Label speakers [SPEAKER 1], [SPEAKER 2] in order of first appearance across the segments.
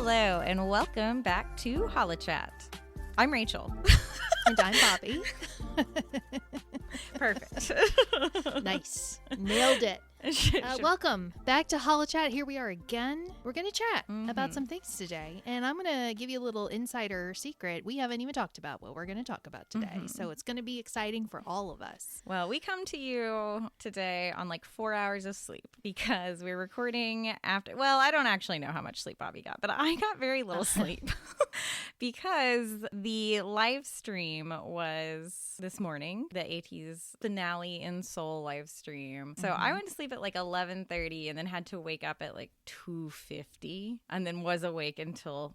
[SPEAKER 1] Hello, and welcome back to HoloChat. I'm Rachel.
[SPEAKER 2] And I'm Bobby.
[SPEAKER 1] Perfect.
[SPEAKER 2] Nice. Nailed it. Welcome back to HoloChat. Here we are again. We're going to chat about some things today. And I'm going to give you a little insider secret. We haven't even talked about what we're going to talk about today. So it's going to be exciting for all of us.
[SPEAKER 1] Well, we come to you today on like 4 hours of sleep because we're recording after. Well, I don't actually know how much sleep Bobby got, but I got very little sleep because the live stream was this morning, the AT's finale in Seoul live stream. So I went to sleep at like 11:30 and then had to wake up at like 2:50 and then was awake until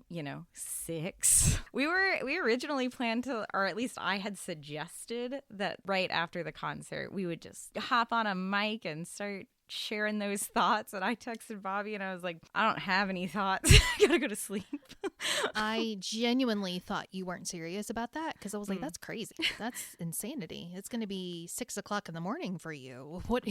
[SPEAKER 1] 6. We originally planned to, or at least I had suggested that right after the concert we would just hop on a mic and start sharing those thoughts. And I texted Bobby and I was like, I don't have any thoughts. I gotta go to sleep.
[SPEAKER 2] I genuinely thought you weren't serious about that because I was like, that's crazy. That's insanity. It's going to be 6 o'clock in the morning for you. What?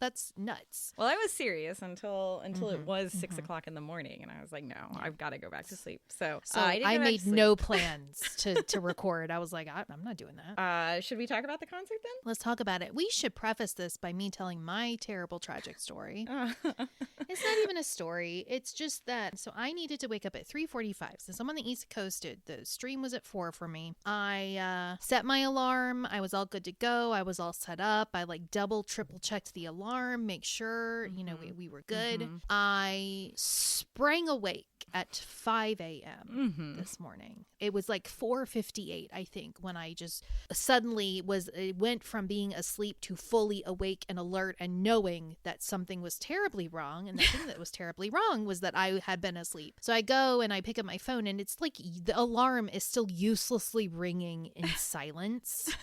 [SPEAKER 2] That's nuts.
[SPEAKER 1] Well, I was serious until it was 6 o'clock in the morning, and I was like, no, I've got to go back to sleep. So
[SPEAKER 2] I made no plans to record. I was like, I'm not doing that.
[SPEAKER 1] Should we talk about the concert then?
[SPEAKER 2] Let's talk about it. We should preface this by me telling my terrible tragic story. It's not even a story. It's just that. So I needed to wake up at 3:45. Since I'm on the East Coast, the stream was at 4 for me. I set my alarm. I was all good to go. I was all set up. I like triple checked the alarm, make sure, we were good. I sprang awake at 5 a.m. this morning. It was like 4:58, I think, when I just suddenly it went from being asleep to fully awake and alert and knowing that something was terribly wrong. And the thing that was terribly wrong was that I had been asleep. So I go and I pick up my phone and it's like the alarm is still uselessly ringing in silence.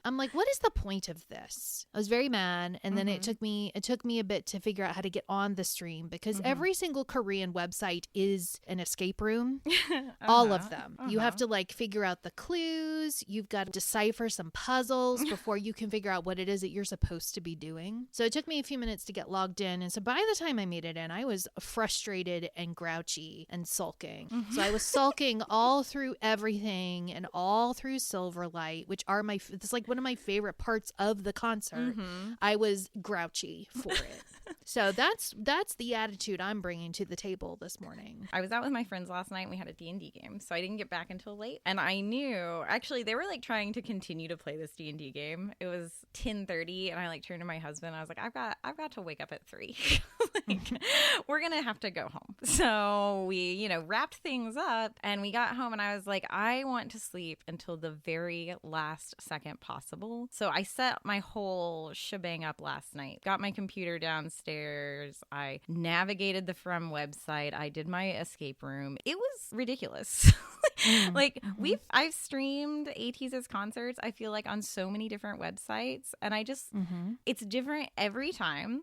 [SPEAKER 2] I'm like, what is the point of this? I was very mad. And then it took me a bit to figure out how to get on the stream because every single Korean website is an escape room. All of them. You have to like figure out the clues. You've got to decipher some puzzles before you can figure out what it is that you're supposed to be doing. So it took me a few minutes to get logged in. And so by the time I made it in, I was frustrated and grouchy and sulking. So I was sulking all through everything and all through Silverlight, which are it's like one of my favorite parts of the concert. I was grouchy for it. So that's the attitude I'm bringing to the table this morning.
[SPEAKER 1] I was out with my friends last night and we had a D&D game, so I didn't get back until late. And I knew, actually, they were like trying to continue to play this D&D game. It was 10:30 and I like turned to my husband. I was like, I've got to wake up at 3. We're going to have to go home. So we, wrapped things up and we got home and I was like, I want to sleep until the very last second possible. So I set my whole shebang up last night, got my computer downstairs. I navigated the From website. I did my escape room. It was ridiculous. I've streamed ATEEZ's concerts, I feel like, on so many different websites, and I just it's different every time.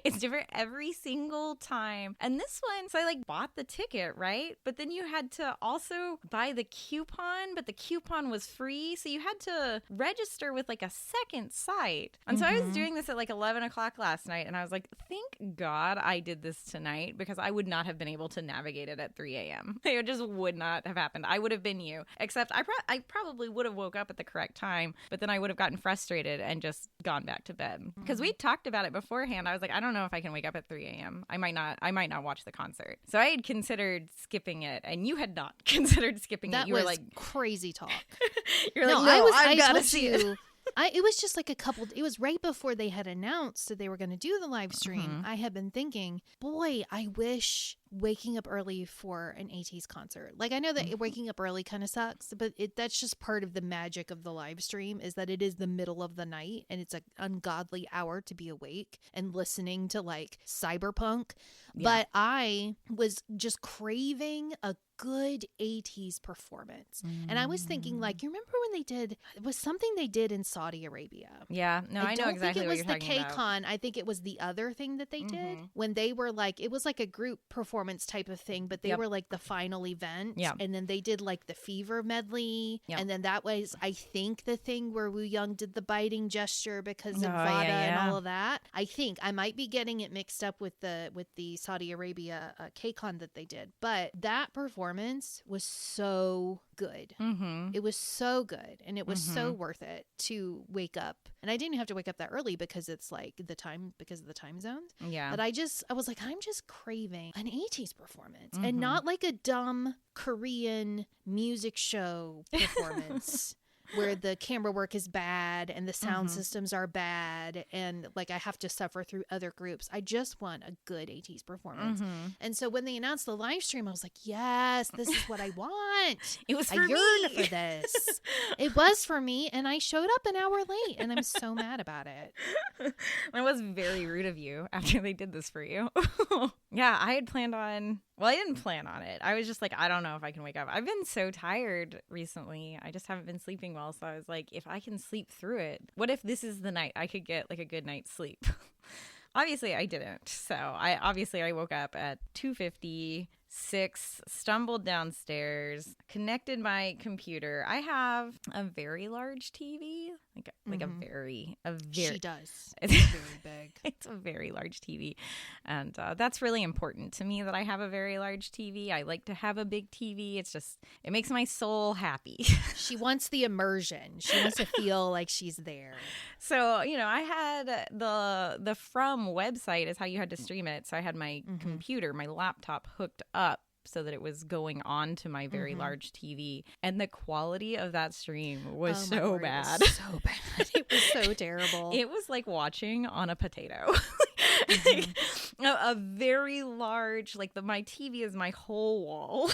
[SPEAKER 1] It's different every single time. And this one, so I like bought the ticket, right? But then you had to also buy the coupon, but the coupon was free, so you had to register with like a second site. And so I was doing this at like 11 o'clock last night, and I was like, thank God I did this tonight because I would not have been able to navigate it at 3 a.m. It just would not have happened. I would have been you, except I probably would have woke up at the correct time, but then I would have gotten frustrated and just gone back to bed because we talked about it beforehand. I was like, I don't know if I can wake up at 3 a.m. I might not watch the concert. So I had considered skipping it, and you had not considered skipping it. You were like,
[SPEAKER 2] crazy talk.
[SPEAKER 1] You're like, no, I've got to see it.
[SPEAKER 2] It was just like it was right before they had announced that they were going to do the live stream. I had been thinking, boy, I wish waking up early for an ATEEZ concert. Like, I know that waking up early kind of sucks, but that's just part of the magic of the live stream is that it is the middle of the night and it's an ungodly hour to be awake and listening to like cyberpunk. Yeah. But I was just craving a good ATEEZ performance. And I was thinking, like, you remember when it was something they did in Saudi Arabia.
[SPEAKER 1] Yeah, no, I know exactly what you're talking about.
[SPEAKER 2] I don't think it was the K-Con. I think it was the other thing that they did when they were like, it was like a group performance performance type of thing, but they
[SPEAKER 1] Yep.
[SPEAKER 2] were like the final event.
[SPEAKER 1] Yeah.
[SPEAKER 2] And then they did like the Fever medley.
[SPEAKER 1] Yep.
[SPEAKER 2] And then that was, I think, the thing where Woo Young did the biting gesture because of
[SPEAKER 1] Oh,
[SPEAKER 2] Vada
[SPEAKER 1] yeah,
[SPEAKER 2] and
[SPEAKER 1] yeah.
[SPEAKER 2] all of that. I think I might be getting it mixed up with the Saudi Arabia KCON that they did. But that performance was so good.
[SPEAKER 1] Mm-hmm.
[SPEAKER 2] It was so good, and it was so worth it to wake up. And I didn't have to wake up that early because it's like because of the time zones.
[SPEAKER 1] Yeah.
[SPEAKER 2] But I was like, I'm just craving an 80s performance
[SPEAKER 1] Mm-hmm.
[SPEAKER 2] and not like a dumb Korean music show performance. Where the camera work is bad and the sound systems are bad and like I have to suffer through other groups. I just want a good 80s performance.
[SPEAKER 1] Mm-hmm.
[SPEAKER 2] And so when they announced the live stream, I was like, yes, this is what I want.
[SPEAKER 1] It was
[SPEAKER 2] I
[SPEAKER 1] for
[SPEAKER 2] yearned
[SPEAKER 1] me.
[SPEAKER 2] for this. It was for me, and I showed up an hour late, and I'm so mad about it.
[SPEAKER 1] That was very rude of you after they did this for you. Yeah, I had planned on. Well, I didn't plan on it. I was just like, I don't know if I can wake up. I've been so tired recently. I just haven't been sleeping well. So I was like, if I can sleep through it, what if this is the night I could get like a good night's sleep? Obviously, I didn't. So I woke up at 2:56, stumbled downstairs, connected my computer. I have a very large TV, like a very
[SPEAKER 2] She does.
[SPEAKER 1] It's
[SPEAKER 2] It's very big.
[SPEAKER 1] It's a very large TV. And that's really important to me that I have a very large TV. I like to have a big TV. It makes my soul happy.
[SPEAKER 2] She wants the immersion. She wants to feel like she's there.
[SPEAKER 1] So, I had the From website is how you had to stream it. So I had my computer, my laptop hooked up so that it was going on to my very large TV. And the quality of that stream was
[SPEAKER 2] Oh, my
[SPEAKER 1] so
[SPEAKER 2] word,
[SPEAKER 1] bad.
[SPEAKER 2] It was so bad. It was so terrible.
[SPEAKER 1] It was like watching on a potato. A very large, my TV is my whole wall.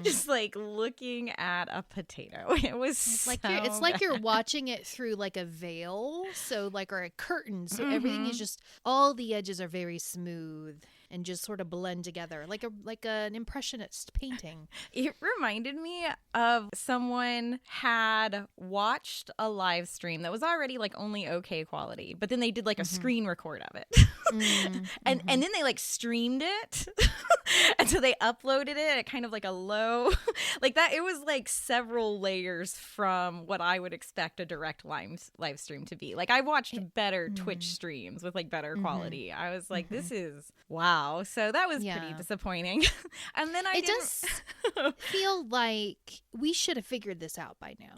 [SPEAKER 1] Just like looking at a potato. It was
[SPEAKER 2] It's like you're watching it through like a veil, or a curtain. So everything is just, all the edges are very smooth and just sort of blend together, like an impressionist painting.
[SPEAKER 1] It reminded me of someone had watched a live stream that was already like only okay quality, but then they did like a screen record of it. And then they like streamed it. And so they uploaded it at kind of like a low like that. It was like several layers from what I would expect a direct live stream to be. Like I watched better Twitch streams with like better quality. I was like, this is wow. So that was pretty disappointing. And then it
[SPEAKER 2] does feel like we should have figured this out by now.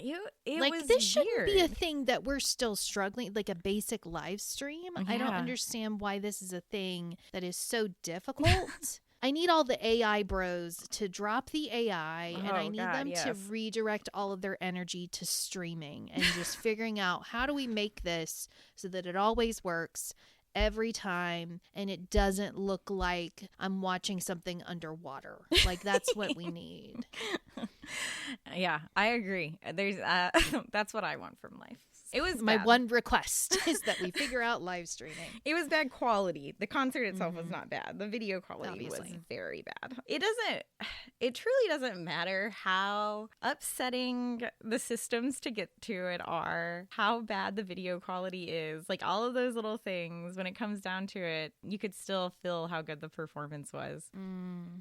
[SPEAKER 1] It
[SPEAKER 2] like
[SPEAKER 1] was
[SPEAKER 2] this shouldn't be a
[SPEAKER 1] weird.
[SPEAKER 2] thing that we're still struggling, like a basic live stream. I don't
[SPEAKER 1] Yeah.
[SPEAKER 2] understand why this is a thing that is so difficult. I need all the AI bros to drop the AI, and I
[SPEAKER 1] Oh,
[SPEAKER 2] need
[SPEAKER 1] God,
[SPEAKER 2] them to
[SPEAKER 1] yes.
[SPEAKER 2] redirect all of their energy to streaming and just figuring out how do we make this so that it always works every time and it doesn't look like I'm watching something underwater. Like that's what we need.
[SPEAKER 1] Yeah, I agree. There's that's what I want from life. It was
[SPEAKER 2] My
[SPEAKER 1] bad.
[SPEAKER 2] one request is that we figure out live streaming.
[SPEAKER 1] It was bad quality. The concert itself was not bad. The video quality was
[SPEAKER 2] Obviously.
[SPEAKER 1] very bad. It truly doesn't matter how upsetting the systems to get to it are, how bad the video quality is. Like all of those little things, when it comes down to it, you could still feel how good the performance was.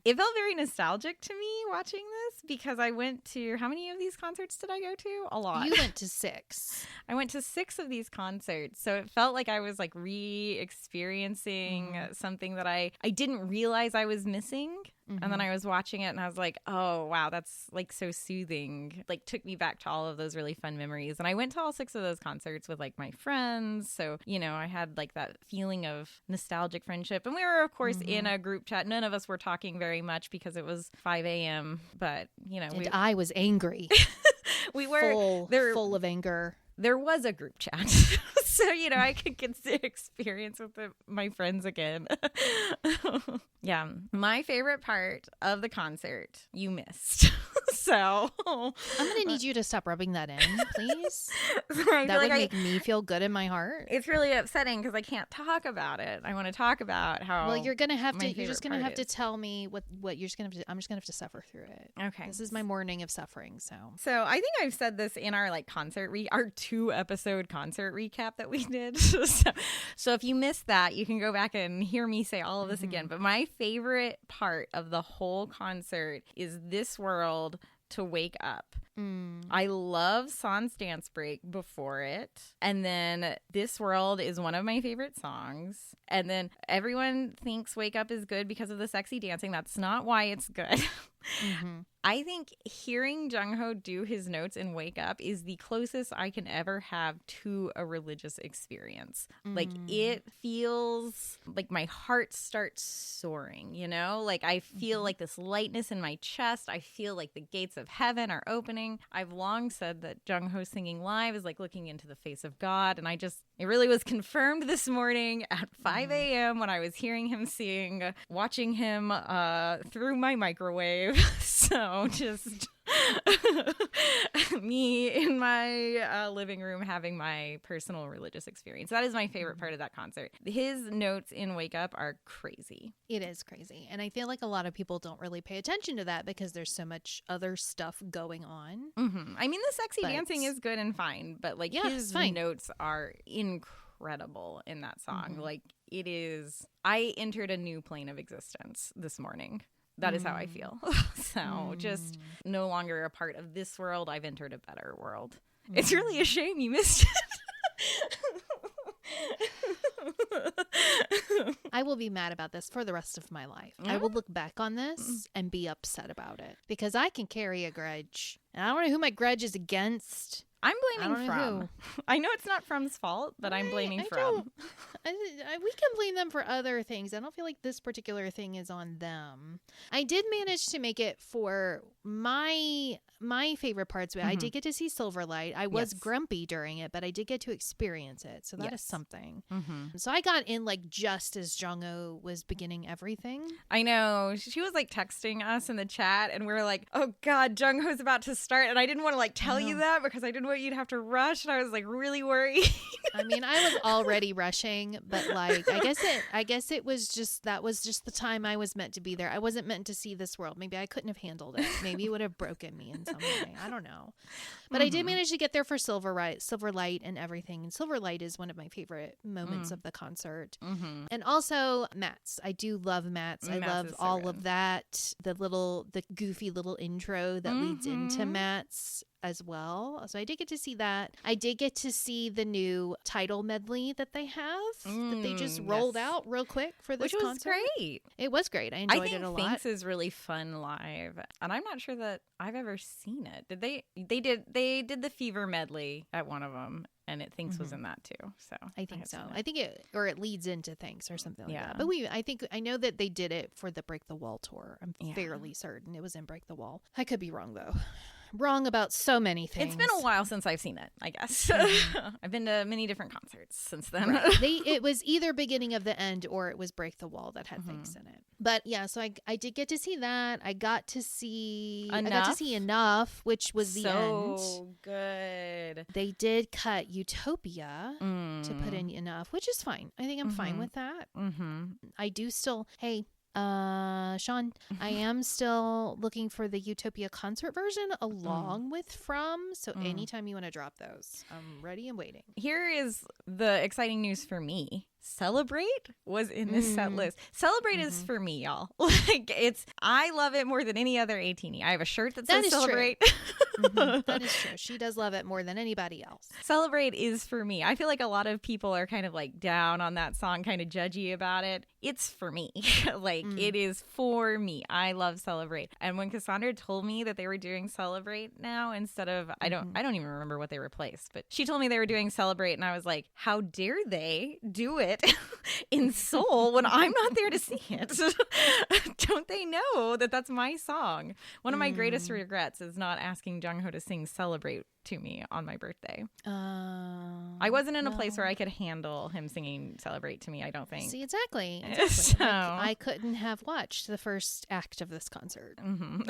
[SPEAKER 1] It felt very nostalgic to me watching this because I went to, how many of these concerts did I go to? A lot.
[SPEAKER 2] You went to 6.
[SPEAKER 1] I went to 6 of these concerts. So it felt like I was like re-experiencing something that I didn't realize I was missing. And then I was watching it and I was like, oh, wow, that's like so soothing. Like took me back to all of those really fun memories. And I went to all 6 of those concerts with like my friends. So, I had like that feeling of nostalgic friendship. And we were, of course, in a group chat. None of us were talking very much because it was 5 a.m. But,
[SPEAKER 2] And I was angry.
[SPEAKER 1] we were
[SPEAKER 2] full of anger.
[SPEAKER 1] There was a group chat. So, I could get the experience with my friends again. Yeah. My favorite part of the concert, you missed. So
[SPEAKER 2] I'm gonna need you to stop rubbing that in, please.
[SPEAKER 1] I
[SPEAKER 2] That
[SPEAKER 1] feel
[SPEAKER 2] would
[SPEAKER 1] like
[SPEAKER 2] make me feel good in my heart.
[SPEAKER 1] it's really upsetting because I can't talk about it. I want to talk about how.
[SPEAKER 2] Well, you're gonna have
[SPEAKER 1] my
[SPEAKER 2] to. You're just
[SPEAKER 1] favorite
[SPEAKER 2] gonna
[SPEAKER 1] part
[SPEAKER 2] have to
[SPEAKER 1] is.
[SPEAKER 2] tell me what you're just gonna have to. I'm just gonna have to suffer through it.
[SPEAKER 1] Okay.
[SPEAKER 2] This is my morning of suffering.
[SPEAKER 1] So I think I've said this in our like our 2-episode concert recap that we did. So if you missed that, you can go back and hear me say all of this again. But my favorite part of the whole concert is This World to Wake Up. I love Sans Dance Break before it. And then This World is one of my favorite songs. And then everyone thinks Wake Up is good because of the sexy dancing. That's not why it's good. I think hearing Jungho do his notes in Wake Up is the closest I can ever have to a religious experience. Like, it feels like my heart starts soaring, you know? Like, I feel like this lightness in my chest. I feel like the gates of heaven are opening. I've long said that Jungho singing live is like looking into the face of God. And it really was confirmed this morning at 5 a.m. when I was hearing him sing, watching him through my microwave. So just me in my living room having my personal religious experience. That is my favorite part of that concert. His notes in Wake Up are crazy.
[SPEAKER 2] It is crazy. And I feel like a lot of people don't really pay attention to that because there's so much other stuff going on.
[SPEAKER 1] I mean, the sexy dancing is good and fine, but like his notes are incredible in that song. Like, it is, I entered a new plane of existence this morning. That is how I feel. So just no longer a part of this world. I've entered a better world. It's really a shame you missed it.
[SPEAKER 2] I will be mad about this for the rest of my life. I will look back on this and be upset about it because I can carry a grudge. And I don't know who my grudge is against.
[SPEAKER 1] I'm blaming From. I know it's not From's fault, but I'm blaming From.
[SPEAKER 2] We can blame them for other things. I don't feel like this particular thing is on them. I did manage to make it for my favorite parts. I did get to see Silverlight. I was grumpy during it, but I did get to experience it. So that is something. So I got in like just as Jungho was beginning everything.
[SPEAKER 1] I know. She was like texting us in the chat and we were like, oh God, Jungho's about to start. And I didn't want to like tell you that because I didn't want you to have to rush. And I was like really worried.
[SPEAKER 2] I mean, I was already rushing, but like, I guess it was just, that was just the time I was meant to be there. I wasn't meant to see this world. Maybe I couldn't have handled it. Maybe it would have broken me in some way. I don't know. But I did manage to get there for Silverlight and everything. And Silverlight is one of my favorite moments of the concert. And also Mats. I do love Mats. I love all of that. The goofy little intro that leads into Mats as well. So I did get to see that. I did get to see the new title medley that they have that they just rolled out real quick for this concert.
[SPEAKER 1] Which was great.
[SPEAKER 2] It was great. I enjoyed it a lot.
[SPEAKER 1] Thanks is really fun live. And I'm not sure that I've ever seen it. They did the Fever medley at one of them. And Thanks was in that too. So
[SPEAKER 2] I think so. I think it leads into Thanks or something like that. But I know that they did it for the Break the Wall tour. I'm fairly certain it was in Break the Wall. I could be wrong though. Wrong about so many things.
[SPEAKER 1] It's been a while since I've seen it, I guess. I've been to many different concerts since then.
[SPEAKER 2] Right. It was either Beginning of the End or it was Break the Wall that had Thanks in it. But yeah, so I did get to see that. I got to see Enough, which was the end.
[SPEAKER 1] So good.
[SPEAKER 2] They did cut Utopia to put in Enough, which is fine. I think I'm fine with that. I do still, Sean, I am still looking for the Utopia concert version along with From. So anytime you want to drop those, I'm ready and waiting.
[SPEAKER 1] Here is the exciting news for me. Celebrate was in this set list. Celebrate is for me, y'all. Like I love it more than any other 18. I have a shirt that says Celebrate.
[SPEAKER 2] That is true. She does love it more than anybody else.
[SPEAKER 1] Celebrate is for me. I feel like a lot of people are kind of like down on that song, kind of judgy about it. It's for me. It is for me. I love Celebrate. And when Cassandra told me that they were doing Celebrate now instead of I don't even remember what they replaced, but she told me they were doing Celebrate and I was like, how dare they do it in Seoul when I'm not there to see it? Don't they know that that's my song. One of my greatest regrets is not asking Jungho to sing Celebrate to me on my birthday. I wasn't in a place where I could handle him singing Celebrate to me, I don't think.
[SPEAKER 2] See, exactly.
[SPEAKER 1] So-
[SPEAKER 2] I couldn't have watched the first act of this concert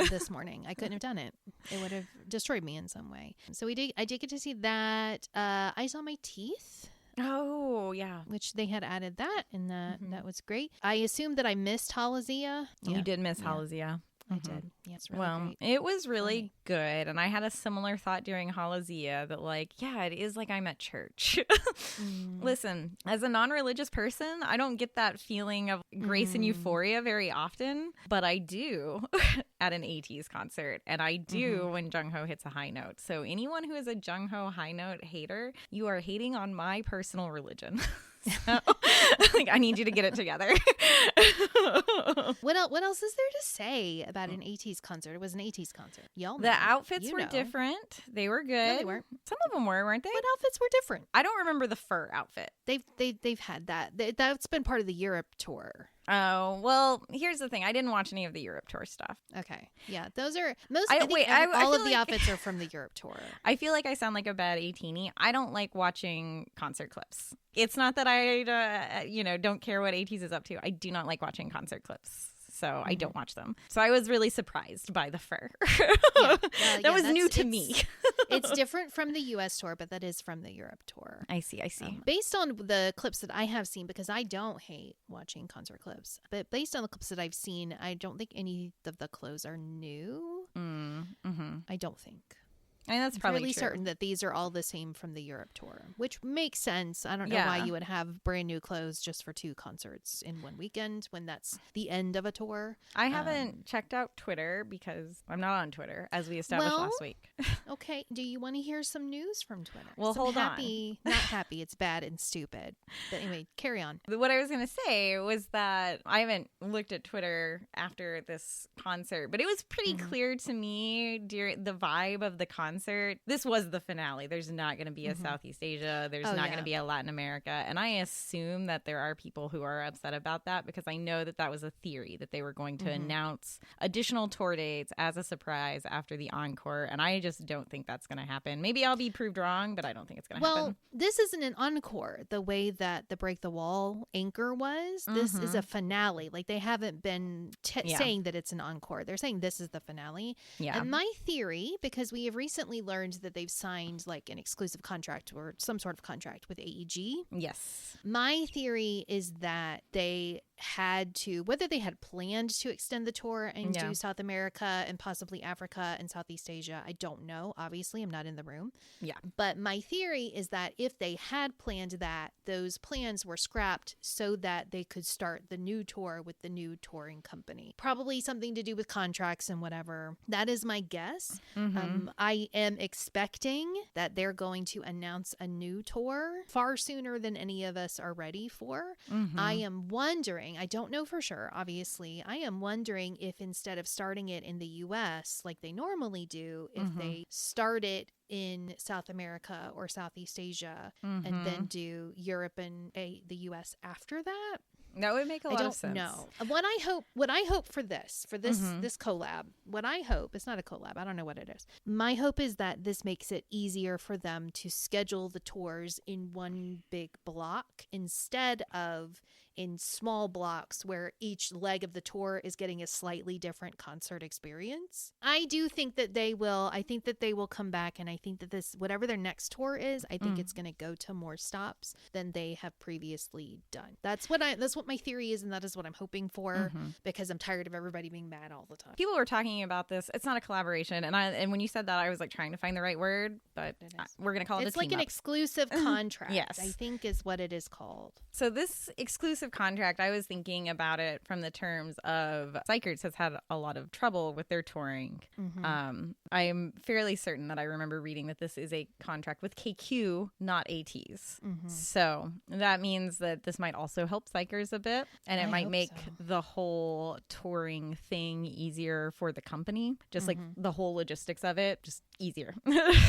[SPEAKER 2] this morning. I couldn't have done it. It would have destroyed me in some way. So I did get to see that. I saw My Teeth,
[SPEAKER 1] Oh, yeah.
[SPEAKER 2] which they had added that, and that was great. I assumed that I missed Halazia.
[SPEAKER 1] You did miss Halazia.
[SPEAKER 2] I did. Yeah, it's really
[SPEAKER 1] Well,
[SPEAKER 2] great.
[SPEAKER 1] it was really good. And I had a similar thought during Halazia that, like, yeah, it is like I'm at church. Listen, as a non-religious person, I don't get that feeling of grace and euphoria very often, but I do at an ATEEZ concert. And I do when Jungho hits a high note. So anyone who is a Jungho high note hater, you are hating on my personal religion. So, like, I need you to get it together.
[SPEAKER 2] What else is there to say about an ATEEZ concert? It was an ATEEZ concert. Y'all know.
[SPEAKER 1] The outfits
[SPEAKER 2] You
[SPEAKER 1] were
[SPEAKER 2] know.
[SPEAKER 1] different. They were good.
[SPEAKER 2] No, they weren't.
[SPEAKER 1] Some of them weren't they?
[SPEAKER 2] What outfits were different?
[SPEAKER 1] I don't remember the fur outfit.
[SPEAKER 2] They've had that. That's been part of the Europe tour.
[SPEAKER 1] Oh, well, here's the thing. I didn't watch any of the Europe tour stuff.
[SPEAKER 2] Okay. Yeah, those are most.
[SPEAKER 1] I
[SPEAKER 2] I think
[SPEAKER 1] I
[SPEAKER 2] all
[SPEAKER 1] feel
[SPEAKER 2] of the
[SPEAKER 1] like-
[SPEAKER 2] outfits are from the Europe tour.
[SPEAKER 1] I feel like I sound like a bad 18-y. I don't like watching concert clips. It's not that I, don't care what ATEEZ is up to. I do not like watching concert clips. So I don't watch them. So I was really surprised by the fur. That was new to me.
[SPEAKER 2] It's different from the U.S. tour, but that is from the Europe tour.
[SPEAKER 1] I see.
[SPEAKER 2] Based on the clips that I have seen, because I don't hate watching concert clips, but based on the clips that I've seen, I don't think any of the clothes are new. I don't think.
[SPEAKER 1] And that's
[SPEAKER 2] I'm
[SPEAKER 1] probably
[SPEAKER 2] fairly
[SPEAKER 1] true.
[SPEAKER 2] certain that these are all the same from the Europe tour, which makes sense. I don't know why
[SPEAKER 1] Yeah.
[SPEAKER 2] you would have brand new clothes just for 2 concerts in one weekend when that's the end of a tour.
[SPEAKER 1] I haven't checked out Twitter because I'm not on Twitter, as we established
[SPEAKER 2] Well,
[SPEAKER 1] last week.
[SPEAKER 2] Okay, do you want to hear some news from Twitter?
[SPEAKER 1] Well,
[SPEAKER 2] Some
[SPEAKER 1] hold on.
[SPEAKER 2] happy, not happy, it's bad and stupid. But anyway, carry on.
[SPEAKER 1] What I was going to say was that I haven't looked at Twitter after this concert, but it was pretty clear to me during the vibe of the concert. This was the finale. There's not going to be a Southeast Asia. There's not going to be a Latin America. And I assume that there are people who are upset about that because I know that that was a theory that they were going to announce additional tour dates as a surprise after the encore. And I just don't think that's going to happen. Maybe I'll be proved wrong, but I don't think it's going to happen.
[SPEAKER 2] Well, this isn't an encore the way that the Break the Wall anchor was. This is a finale. Like, they haven't been saying that it's an encore. They're saying this is the finale.
[SPEAKER 1] Yeah.
[SPEAKER 2] And my theory, because we have recently learned that they've signed like an exclusive contract or some sort of contract with AEG.
[SPEAKER 1] Yes.
[SPEAKER 2] My theory is that they had to, whether they had planned to extend the tour and do South America and possibly Africa and Southeast Asia, I don't know. Obviously, I'm not in the room.
[SPEAKER 1] Yeah.
[SPEAKER 2] But my theory is that if they had planned that, those plans were scrapped so that they could start the new tour with the new touring company. Probably something to do with contracts and whatever. That is my guess. I am expecting that they're going to announce a new tour far sooner than any of us are ready for. I am wondering, I don't know for sure, obviously, I am wondering if instead of starting it in the US like they normally do, if they start it in South America or Southeast Asia and then do Europe and the US after that.
[SPEAKER 1] That would make a lot of sense.
[SPEAKER 2] I don't know. What I hope for this collab, what I hope, it's not a collab, I don't know what it is. My hope is that this makes it easier for them to schedule the tours in one big block instead of in small blocks where each leg of the tour is getting a slightly different concert experience. I do think that they will. I think that they will come back, and I think that this, whatever their next tour is, I think it's going to go to more stops than they have previously done. That's what my theory is, and that is what I'm hoping for because I'm tired of everybody being mad all the time.
[SPEAKER 1] People were talking about this. It's not a collaboration, and when you said that, I was like trying to find the right word, but we're gonna call it.
[SPEAKER 2] It's
[SPEAKER 1] a
[SPEAKER 2] like
[SPEAKER 1] team
[SPEAKER 2] an
[SPEAKER 1] up.
[SPEAKER 2] exclusive contract.
[SPEAKER 1] Yes.
[SPEAKER 2] I think is what it is called.
[SPEAKER 1] So this exclusive contract, I was thinking about it from the terms of Psychers has had a lot of trouble with their touring. I am fairly certain that I remember reading that this is a contract with KQ, not ATEEZ. So that means that this might also help Psychers a bit, and it
[SPEAKER 2] I
[SPEAKER 1] might
[SPEAKER 2] hope
[SPEAKER 1] make
[SPEAKER 2] so.
[SPEAKER 1] the whole touring thing easier for the company. Just like the whole logistics of it, just easier.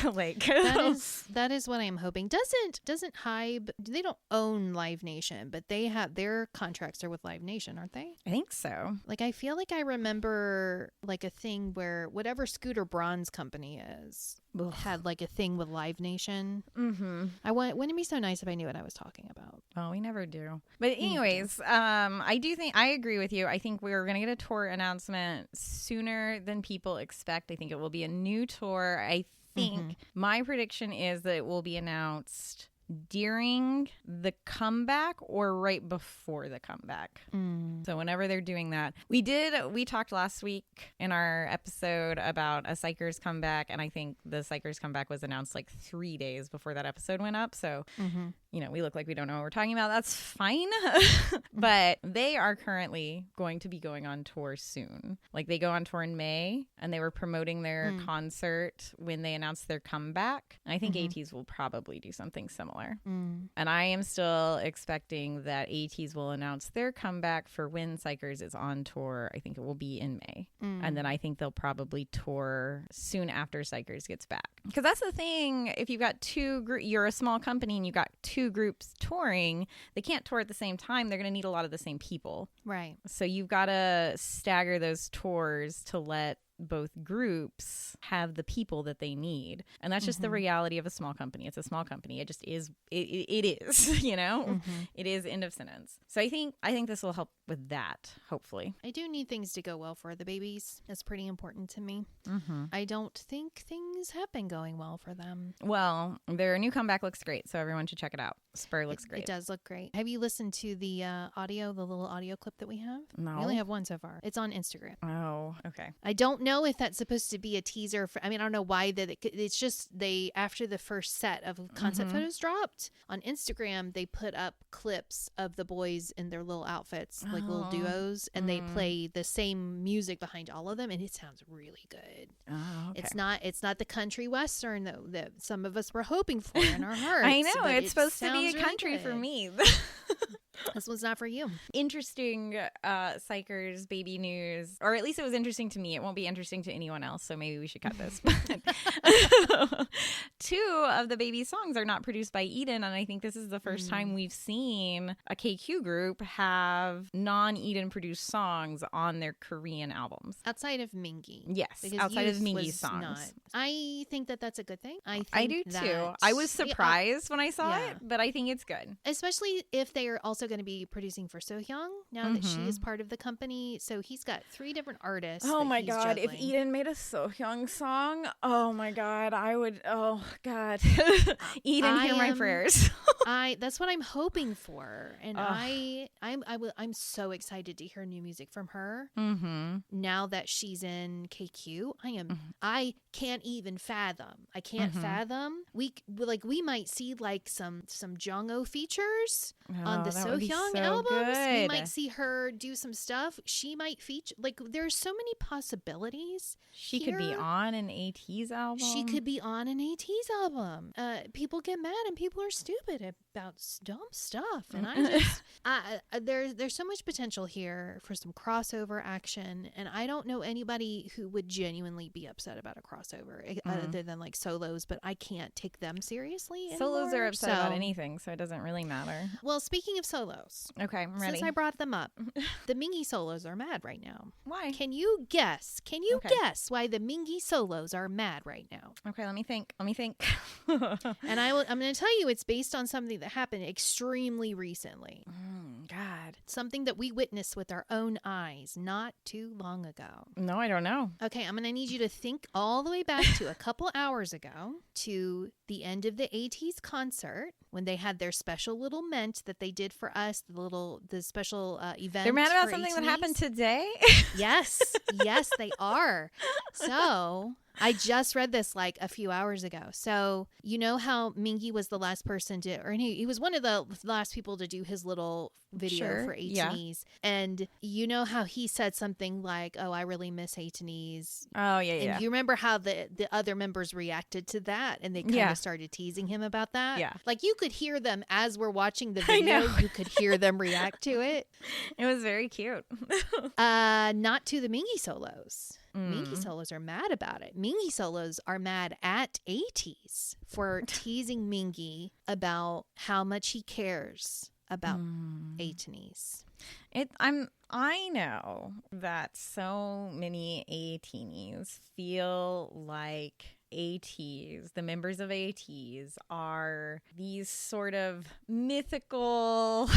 [SPEAKER 1] Like
[SPEAKER 2] That is what I'm hoping. Doesn't Hybe, they don't own Live Nation, but they're their contracts are with Live Nation, aren't they?
[SPEAKER 1] I think so.
[SPEAKER 2] Like, I feel like I remember like a thing where whatever Scooter Braun's company is had like a thing with Live Nation.
[SPEAKER 1] Mm-hmm.
[SPEAKER 2] Wouldn't it be so nice if I knew what I was talking about?
[SPEAKER 1] Well, we never do. But anyways, I do think, I agree with you. I think we're going to get a tour announcement sooner than people expect. I think it will be a new tour. I think my prediction is that it will be announced during the comeback or right before the comeback. So whenever they're doing that. We talked last week in our episode about a Psychers comeback, and I think the Psychers comeback was announced like 3 days before that episode went up. So we look like we don't know what we're talking about. That's fine. But they are currently going to be going on tour soon. Like, they go on tour in May, and they were promoting their concert when they announced their comeback. I think ATEEZ will probably do something similar. And I am still expecting that ATEEZ will announce their comeback for when Psychers is on tour. I think it will be in May. And then I think they'll probably tour soon after Psychers gets back. Because that's the thing. If you've got you're a small company and you've got two groups touring, they can't tour at the same time. They're going to need a lot of the same people.
[SPEAKER 2] Right.
[SPEAKER 1] So you've got to stagger those tours to let both groups have the people that they need, and that's just the reality of a small company. It's a small company. It just is. It is. It is. End of sentence. So I think this will help with that. Hopefully,
[SPEAKER 2] I do need things to go well for the babies. That's pretty important to me. I don't think things have been going well for them.
[SPEAKER 1] Well, their new comeback looks great, so everyone should check it out. Spur looks great.
[SPEAKER 2] It does look great. Have you listened to the little audio clip that we have?
[SPEAKER 1] No.
[SPEAKER 2] We only have one so far. It's on Instagram.
[SPEAKER 1] Oh, okay.
[SPEAKER 2] I don't know if that's supposed to be a teaser. I don't know why it's just after the first set of concept photos dropped on Instagram, they put up clips of the boys in their little outfits, like little duos, and they play the same music behind all of them, and it sounds really good.
[SPEAKER 1] Oh, okay.
[SPEAKER 2] It's not the country western that some of us were hoping for in our hearts.
[SPEAKER 1] I know, it's supposed to be a country really for me.
[SPEAKER 2] This one's not for you.
[SPEAKER 1] Interesting Psychers baby news, or at least it was interesting to me. It won't be interesting to anyone else, so maybe we should cut this. Two of the baby songs are not produced by Eden, and I think this is the first time we've seen a KQ group have non-Eden produced songs on their Korean albums.
[SPEAKER 2] Outside of Mingi.
[SPEAKER 1] Yes, outside of Mingi's songs.
[SPEAKER 2] I think that's a good thing.
[SPEAKER 1] I do too. I was surprised when I saw it, but I think it's good.
[SPEAKER 2] Especially if they are also going to be producing for Sohyung now that she is part of the company. So he's got 3 different artists.
[SPEAKER 1] Oh my God. If Eden made a Sohyung song, oh my God, I would. Oh God. Eden, hear my prayers.
[SPEAKER 2] That's what I'm hoping for. And I'm so excited to hear new music from her. Now that she's in KQ, I can't even fathom. I can't fathom. We might see like some Jongho features on the Sohyung albums. Good. We might see her do some stuff. She might feature, like, there's so many possibilities.
[SPEAKER 1] She could be on an ATEEZ album.
[SPEAKER 2] She could be on an ATEEZ album. People get mad and people are stupid about dumb stuff, and there's so much potential here for some crossover action, and I don't know anybody who would genuinely be upset about a crossover other than like solos, but I can't take them seriously anymore.
[SPEAKER 1] Solos are upset about anything, so it doesn't really matter.
[SPEAKER 2] Well, speaking of solos,
[SPEAKER 1] okay, I'm ready.
[SPEAKER 2] Since I brought them up, the Mingi solos are mad right now.
[SPEAKER 1] Why?
[SPEAKER 2] Can you guess? Guess why the Mingi solos are mad right now?
[SPEAKER 1] Okay, let me think.
[SPEAKER 2] And I'm going to tell you, it's based on something that happened extremely recently.
[SPEAKER 1] God.
[SPEAKER 2] Something that we witnessed with our own eyes not too long ago.
[SPEAKER 1] No, I don't know.
[SPEAKER 2] Okay, I'm going to need you to think all the way back to a couple hours ago to the end of the ATEEZ concert when they had their special little ment that they did for us, the special event.
[SPEAKER 1] They're mad about something that happened today?
[SPEAKER 2] Yes, they are. So I just read this like a few hours ago. So you know how Mingi was the last person he was one of the last people to do his little video for ATEEZ. Yeah. And you know how he said something like, "Oh, I really miss ATEEZ."
[SPEAKER 1] Oh, yeah,
[SPEAKER 2] and you remember how the other members reacted to that, and they kind of started teasing him about that?
[SPEAKER 1] Yeah.
[SPEAKER 2] Like you could hear them as we're watching the video. You could hear them react to it.
[SPEAKER 1] It was very cute.
[SPEAKER 2] Not to the Mingi solos. Mingi solos are mad about it. Mingi solos are mad at ATEEZ for teasing Mingi about how much he cares about A-teenies.
[SPEAKER 1] I know that so many A-teenies feel like ATs, the members of ATs, are these sort of mythical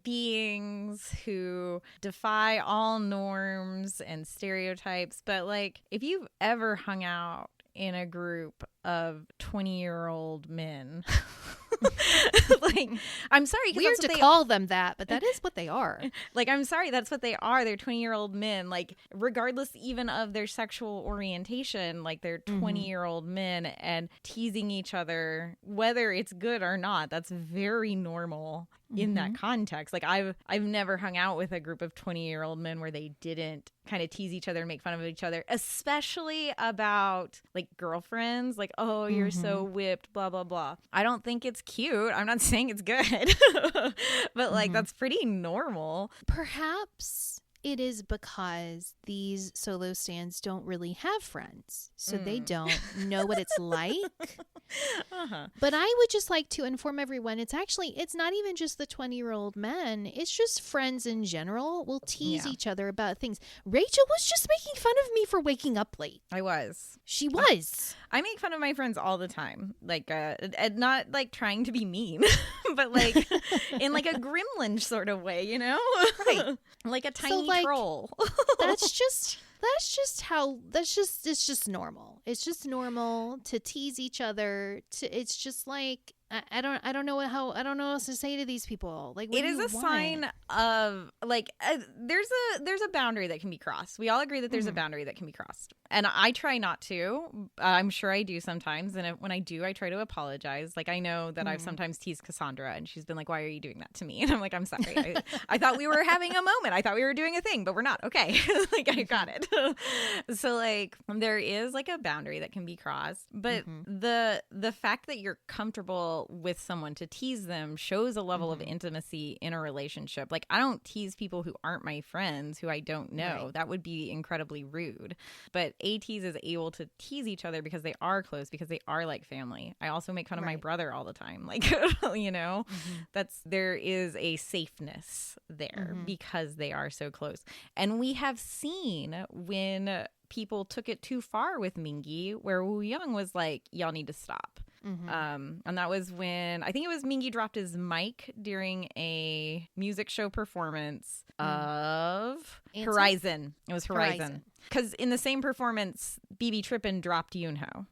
[SPEAKER 1] beings who defy all norms and stereotypes. But like, if you've ever hung out in a group of 20-year-old men, like, I'm sorry,
[SPEAKER 2] weird to call them that, but that is what they are.
[SPEAKER 1] Like, I'm sorry, that's what they are. They're 20-year-old men, like, regardless even of their sexual orientation, like, they're 20-year-old men, and teasing each other, whether it's good or not, that's very normal in that context. Like, I've never hung out with a group of 20-year-old men where they didn't kind of tease each other and make fun of each other, especially about like girlfriends, like, oh, you're so whipped, blah blah blah. I don't think it's cute. I'm not saying it's good, but like, that's pretty normal.
[SPEAKER 2] Perhaps it is because these solo stands don't really have friends, so they don't know what it's like. But I would just like to inform everyone, it's not even just the 20-year-old men, it's just friends in general will tease each other about things. Rachel was just making fun of me for waking up late. She was.
[SPEAKER 1] I make fun of my friends all the time, like, and not like trying to be mean, but like in like a gremlin sort of way, you know?
[SPEAKER 2] Right.
[SPEAKER 1] Like a tiny troll.
[SPEAKER 2] it's just normal. It's just normal to tease each other. It's just like, I don't know what else to say to these people. Like,
[SPEAKER 1] it is a sign of like, there's a boundary that can be crossed. We all agree that there's a boundary that can be crossed, and I try not to. I'm sure I do sometimes, and when I do, I try to apologize. Like, I know that I've sometimes teased Cassandra, and she's been like, "Why are you doing that to me?" And I'm like, "I'm sorry. I thought we were having a moment. I thought we were doing a thing, but we're not. Okay." Like, I got it. So like, there is like a boundary that can be crossed, but the fact that you're comfortable with someone to tease them shows a level of intimacy in a relationship. Like, I don't tease people who aren't my friends, who I don't know. Right. That would be incredibly rude. But ATs is able to tease each other because they are close, because they are like family. I also make fun of my brother all the time. Like, you know, there is a safeness there because they are so close. And we have seen when people took it too far with Mingi, where Woo Young was like, y'all need to stop. And that was when I think it was Mingi dropped his mic during a music show performance of Horizon. It was Horizon. Because in the same performance, BB Trippin dropped Yoonho.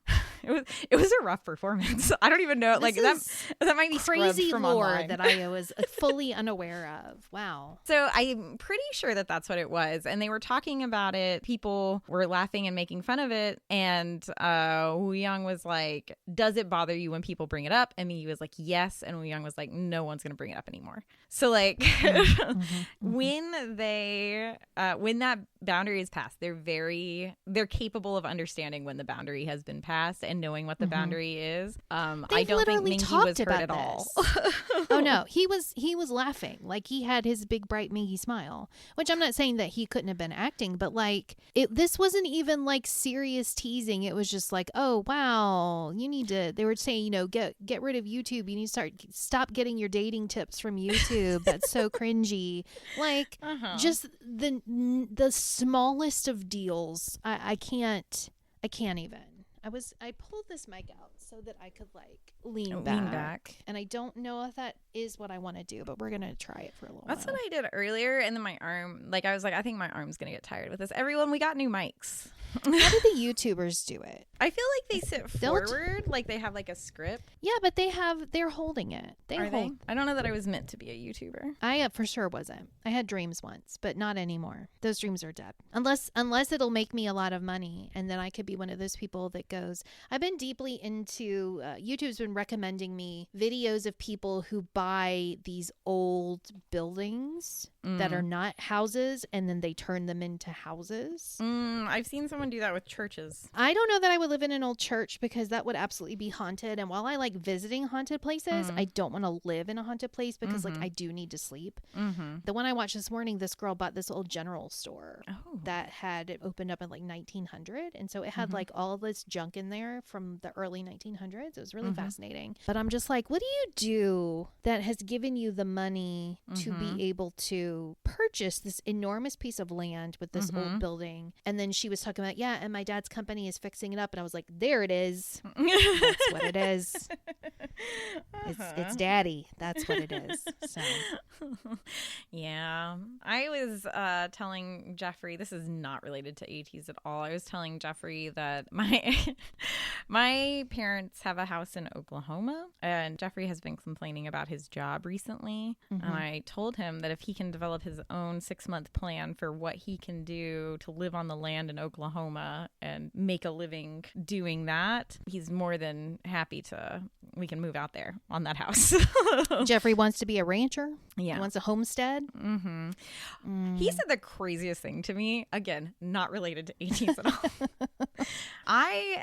[SPEAKER 1] It was a rough performance. I don't even know. Like, that might be
[SPEAKER 2] crazy
[SPEAKER 1] from
[SPEAKER 2] lore
[SPEAKER 1] online.
[SPEAKER 2] That I was fully unaware of. Wow.
[SPEAKER 1] So I'm pretty sure that that's what it was. And they were talking about it. People were laughing and making fun of it. And Woo Young was like, does it bother you when people bring it up? And he was like, yes. And Woo Young was like, no one's going to bring it up anymore. So like, when that boundary is passed, they're capable of understanding when the boundary has been passed and knowing what the boundary is. I don't think Mingi was hurt at all.
[SPEAKER 2] Oh no, he was laughing. Like, he had his big bright Mingi smile, which I'm not saying that he couldn't have been acting, but like, this wasn't even like serious teasing. It was just like, oh wow, they were saying, you know, get rid of YouTube. You need to stop getting your dating tips from YouTube. That's so cringy. Like, just the smallest of deals. I can't even. I pulled this mic out so that I could like lean back. And I don't know if that is what I want to do, but we're going to try it for a little while.
[SPEAKER 1] That's what I did earlier. And then my arm, like, I was like, I think my arm's going to get tired with this. Everyone, we got new mics.
[SPEAKER 2] How do the YouTubers do it?
[SPEAKER 1] I feel like they sit forward, like they have like a script.
[SPEAKER 2] Yeah, but they're holding it.
[SPEAKER 1] Are they? I don't know that I was meant to be a YouTuber.
[SPEAKER 2] I for sure wasn't. I had dreams once, but not anymore. Those dreams are dead. Unless it'll make me a lot of money, and then I could be one of those people that goes, I've been deeply into, YouTube's been recommending me videos of people who buy these old buildings that are not houses, and then they turn them into houses.
[SPEAKER 1] I've seen someone do that with churches.
[SPEAKER 2] I don't know that I would live in an old church because that would absolutely be haunted. And while I like visiting haunted places, I don't want to live in a haunted place because like I do need to sleep. The one I watched this morning, this girl bought this old general store that had it opened up in like 1900. And so it had like all this junk in there from the early 1900s. It was really fascinating. But I'm just like, what do you do that has given you the money to be able to purchase this enormous piece of land with this old building? And then she was talking about, yeah, and my dad's company is fixing it up. And I was like, there it is. That's what it is. It's daddy. That's what it is. So
[SPEAKER 1] yeah, I was telling Jeffrey, this is not related to ATs at all. I was telling Jeffrey that my parents have a house in Oklahoma, and Jeffrey has been complaining about his job recently. And I told him that if he can develop his own 6-month plan for what he can do to live on the land in Oklahoma and make a living doing that, he's more than happy we can move out there on that house.
[SPEAKER 2] Jeffrey wants to be a rancher.
[SPEAKER 1] Yeah.
[SPEAKER 2] He wants a homestead.
[SPEAKER 1] He said the craziest thing to me. Again, not related to ATs at all. I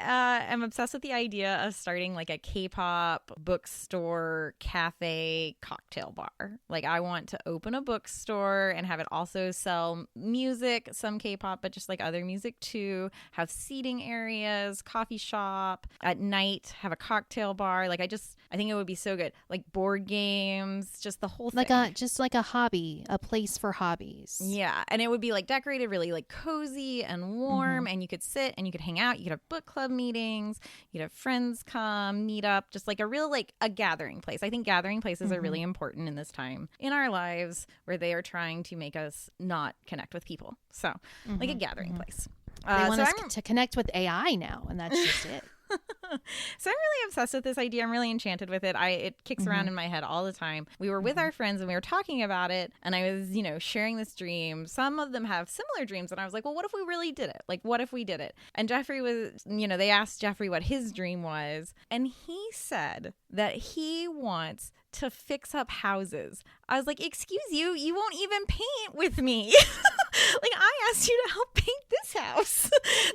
[SPEAKER 1] am obsessed with the idea of starting like a K-pop bookstore, cafe, cocktail bar. Like I want to open a bookstore and have it also sell music, some K-pop, but just like other music too. Have seating areas, coffee shop. At night, have a cocktail bar. Like I think it would be so good. Like board games, just the whole thing.
[SPEAKER 2] Just like a hobby, a place for hobbies.
[SPEAKER 1] Yeah. And it would be like decorated really like cozy and warm, and you could sit and you could hang out. You could have book club meetings. You'd have friends come, meet up, just like a real like a gathering place. I think gathering places are really important in this time in our lives where they are trying to make us not connect with people. So like a gathering place.
[SPEAKER 2] They want us to connect with AI now, and that's just it.
[SPEAKER 1] So I'm really obsessed with this idea. I'm really enchanted with it. It kicks around in my head all the time. We were with our friends and we were talking about it, and I was, sharing this dream. Some of them have similar dreams, and I was like, well, what if we really did it? Like, what if we did it? And Jeffrey was, they asked Jeffrey what his dream was, and he said that he wants to fix up houses. I was like, excuse you, you won't even paint with me. Like, I asked you to help paint this house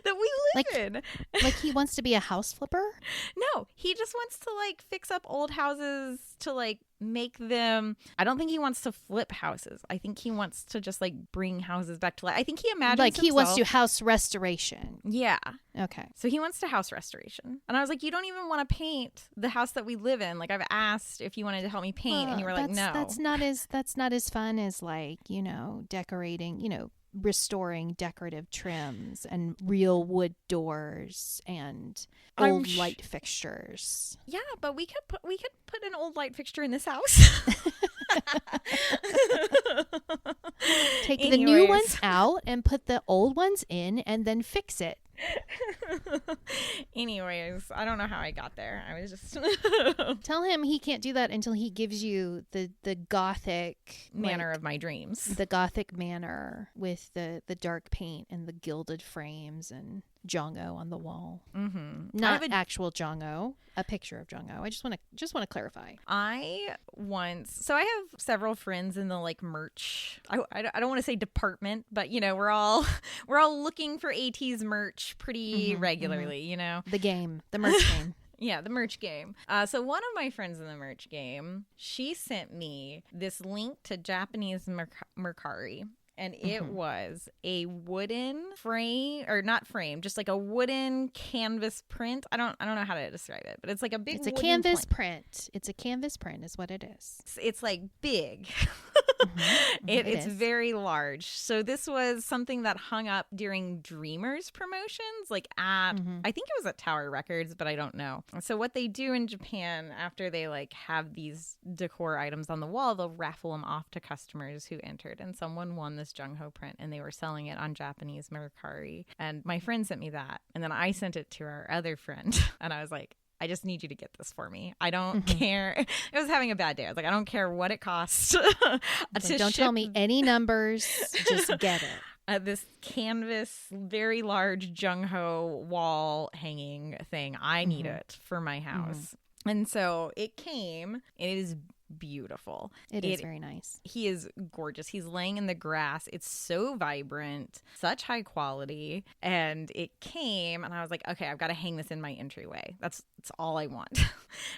[SPEAKER 1] that we live in.
[SPEAKER 2] Like he wants to be a house flipper?
[SPEAKER 1] No, he just wants to like fix up old houses to like make them. I don't think he wants to flip houses. I think he wants to just like bring houses back to life. I think he imagines
[SPEAKER 2] like he wants to
[SPEAKER 1] himself-
[SPEAKER 2] house restoration.
[SPEAKER 1] Yeah.
[SPEAKER 2] Okay.
[SPEAKER 1] So he wants to house restoration. And I was like, you don't even want to paint the house that we live in. Like I've asked if you wanted to help me paint, and you were like, no.
[SPEAKER 2] That's not as fun as like, decorating, restoring decorative trims and real wood doors and old light fixtures.
[SPEAKER 1] Yeah, but we could put an old light fixture in this house.
[SPEAKER 2] Take the new ones out and put the old ones in and then fix it.
[SPEAKER 1] Anyways, I don't know how I got there. I was just
[SPEAKER 2] Tell him he can't do that until he gives you the gothic
[SPEAKER 1] manor of my dreams.
[SPEAKER 2] The gothic manor with the dark paint and the gilded frames and Django on the wall. Not actual Django, a picture of Django. I just want to clarify.
[SPEAKER 1] I have several friends in the like merch. I don't want to say department, but we're all looking for AT's merch pretty regularly.
[SPEAKER 2] The merch game.
[SPEAKER 1] Yeah, the merch game. So one of my friends in the merch game, she sent me this link to Japanese Mercari. And it was a wooden frame, or not frame, just like a wooden canvas print. I don't know how to describe it, but it's like a big.
[SPEAKER 2] It's a canvas print. It's a canvas print, is what it is.
[SPEAKER 1] It's like big. It's very large. So this was something that hung up during Dreamers promotions, like at I think it was at Tower Records, but I don't know. So what they do in Japan after they like have these decor items on the wall, they'll raffle them off to customers who entered, and someone won this Jungho print, and they were selling it on Japanese Mercari. And my friend sent me that, and then I sent it to our other friend, and I was like, I just need you to get this for me. I don't care. I was having a bad day. I was like, I don't care what it costs.
[SPEAKER 2] Don't tell me any numbers. Just get it.
[SPEAKER 1] This canvas, very large Jungho wall hanging thing. I need it for my house. And so it came. It is beautiful.
[SPEAKER 2] It is very nice.
[SPEAKER 1] He is gorgeous. He's laying in the grass. It's so vibrant, such high quality. And it came and I was like, okay, I've got to hang this in my entryway. That's all I want.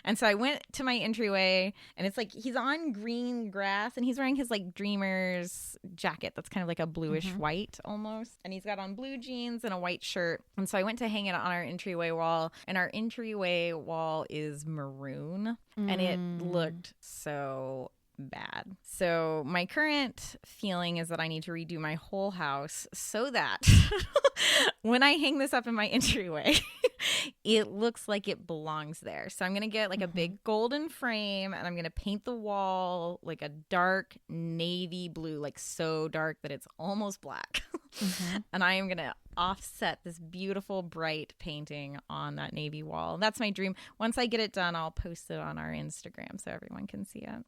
[SPEAKER 1] And so I went to my entryway and it's like he's on green grass and he's wearing his like Dreamers jacket that's kind of like a bluish white almost. And he's got on blue jeans and a white shirt. And so I went to hang it on our entryway wall, and our entryway wall is maroon and it looked so bad. So my current feeling is that I need to redo my whole house so that when I hang this up in my entryway, it looks like it belongs there. So I'm going to get like a big golden frame and I'm going to paint the wall like a dark navy blue, like so dark that it's almost black. And I am going to offset this beautiful bright painting on that navy wall. That's my dream. Once I get it done, I'll post it on our Instagram so everyone can see it.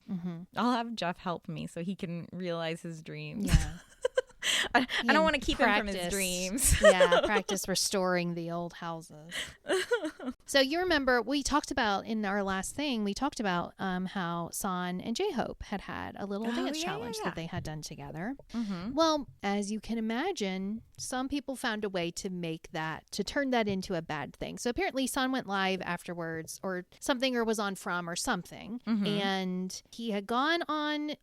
[SPEAKER 1] I'll have Jeff help me so he can realize his dreams.
[SPEAKER 2] Yeah.
[SPEAKER 1] I don't want to keep him from his dreams.
[SPEAKER 2] Yeah, practice restoring the old houses. So you remember we talked about in our last thing, we talked about how San and J-Hope had a little dance challenge that they had done together. Well, as you can imagine, some people found a way to turn that into a bad thing. So apparently San went live afterwards or something, or was on From or something. And he had gone on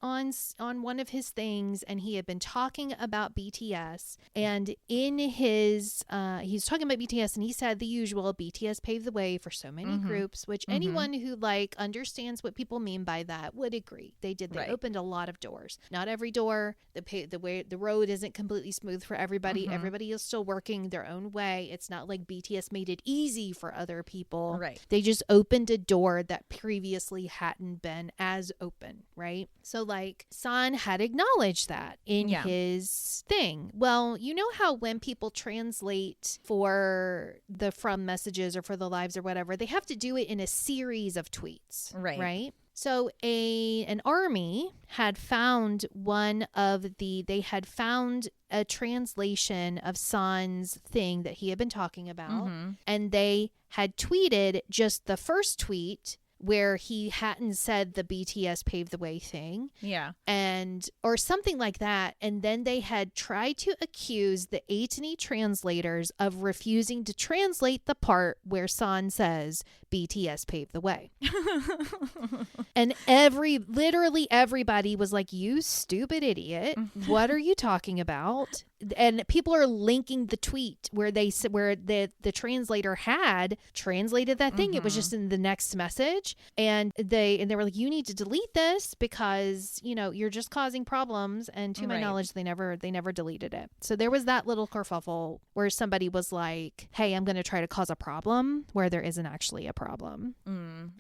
[SPEAKER 2] one of his things and he had been talking about BTS, and in his he's talking about BTS and he said the usual, BTS paved the way for so many groups, which anyone who like understands what people mean by that would agree. They opened a lot of doors. Not every door, the road isn't completely smooth for everybody. Everybody is still working their own way. It's not like BTS made it easy for other people.
[SPEAKER 1] Right.
[SPEAKER 2] They just opened a door that previously hadn't been as open, right? So like San had acknowledged that in his thing. Well, you know how when people translate for the From messages or for the lives or whatever, they have to do it in a series of tweets, right? So an army had found they had found a translation of San's thing that he had been talking about, and they had tweeted just the first tweet where he hadn't said the BTS paved the way thing. Yeah. Or something like that. And then they had tried to accuse the A&E translators of refusing to translate the part where San says BTS paved the way. And literally everybody was like, you stupid idiot. What are you talking about? And people are linking the tweet where the translator had translated that thing. It was just in the next message. And they were like, you need to delete this because, you're just causing problems. And to my knowledge, they never deleted it. So there was that little kerfuffle where somebody was like, hey, I'm going to try to cause a problem where there isn't actually a problem.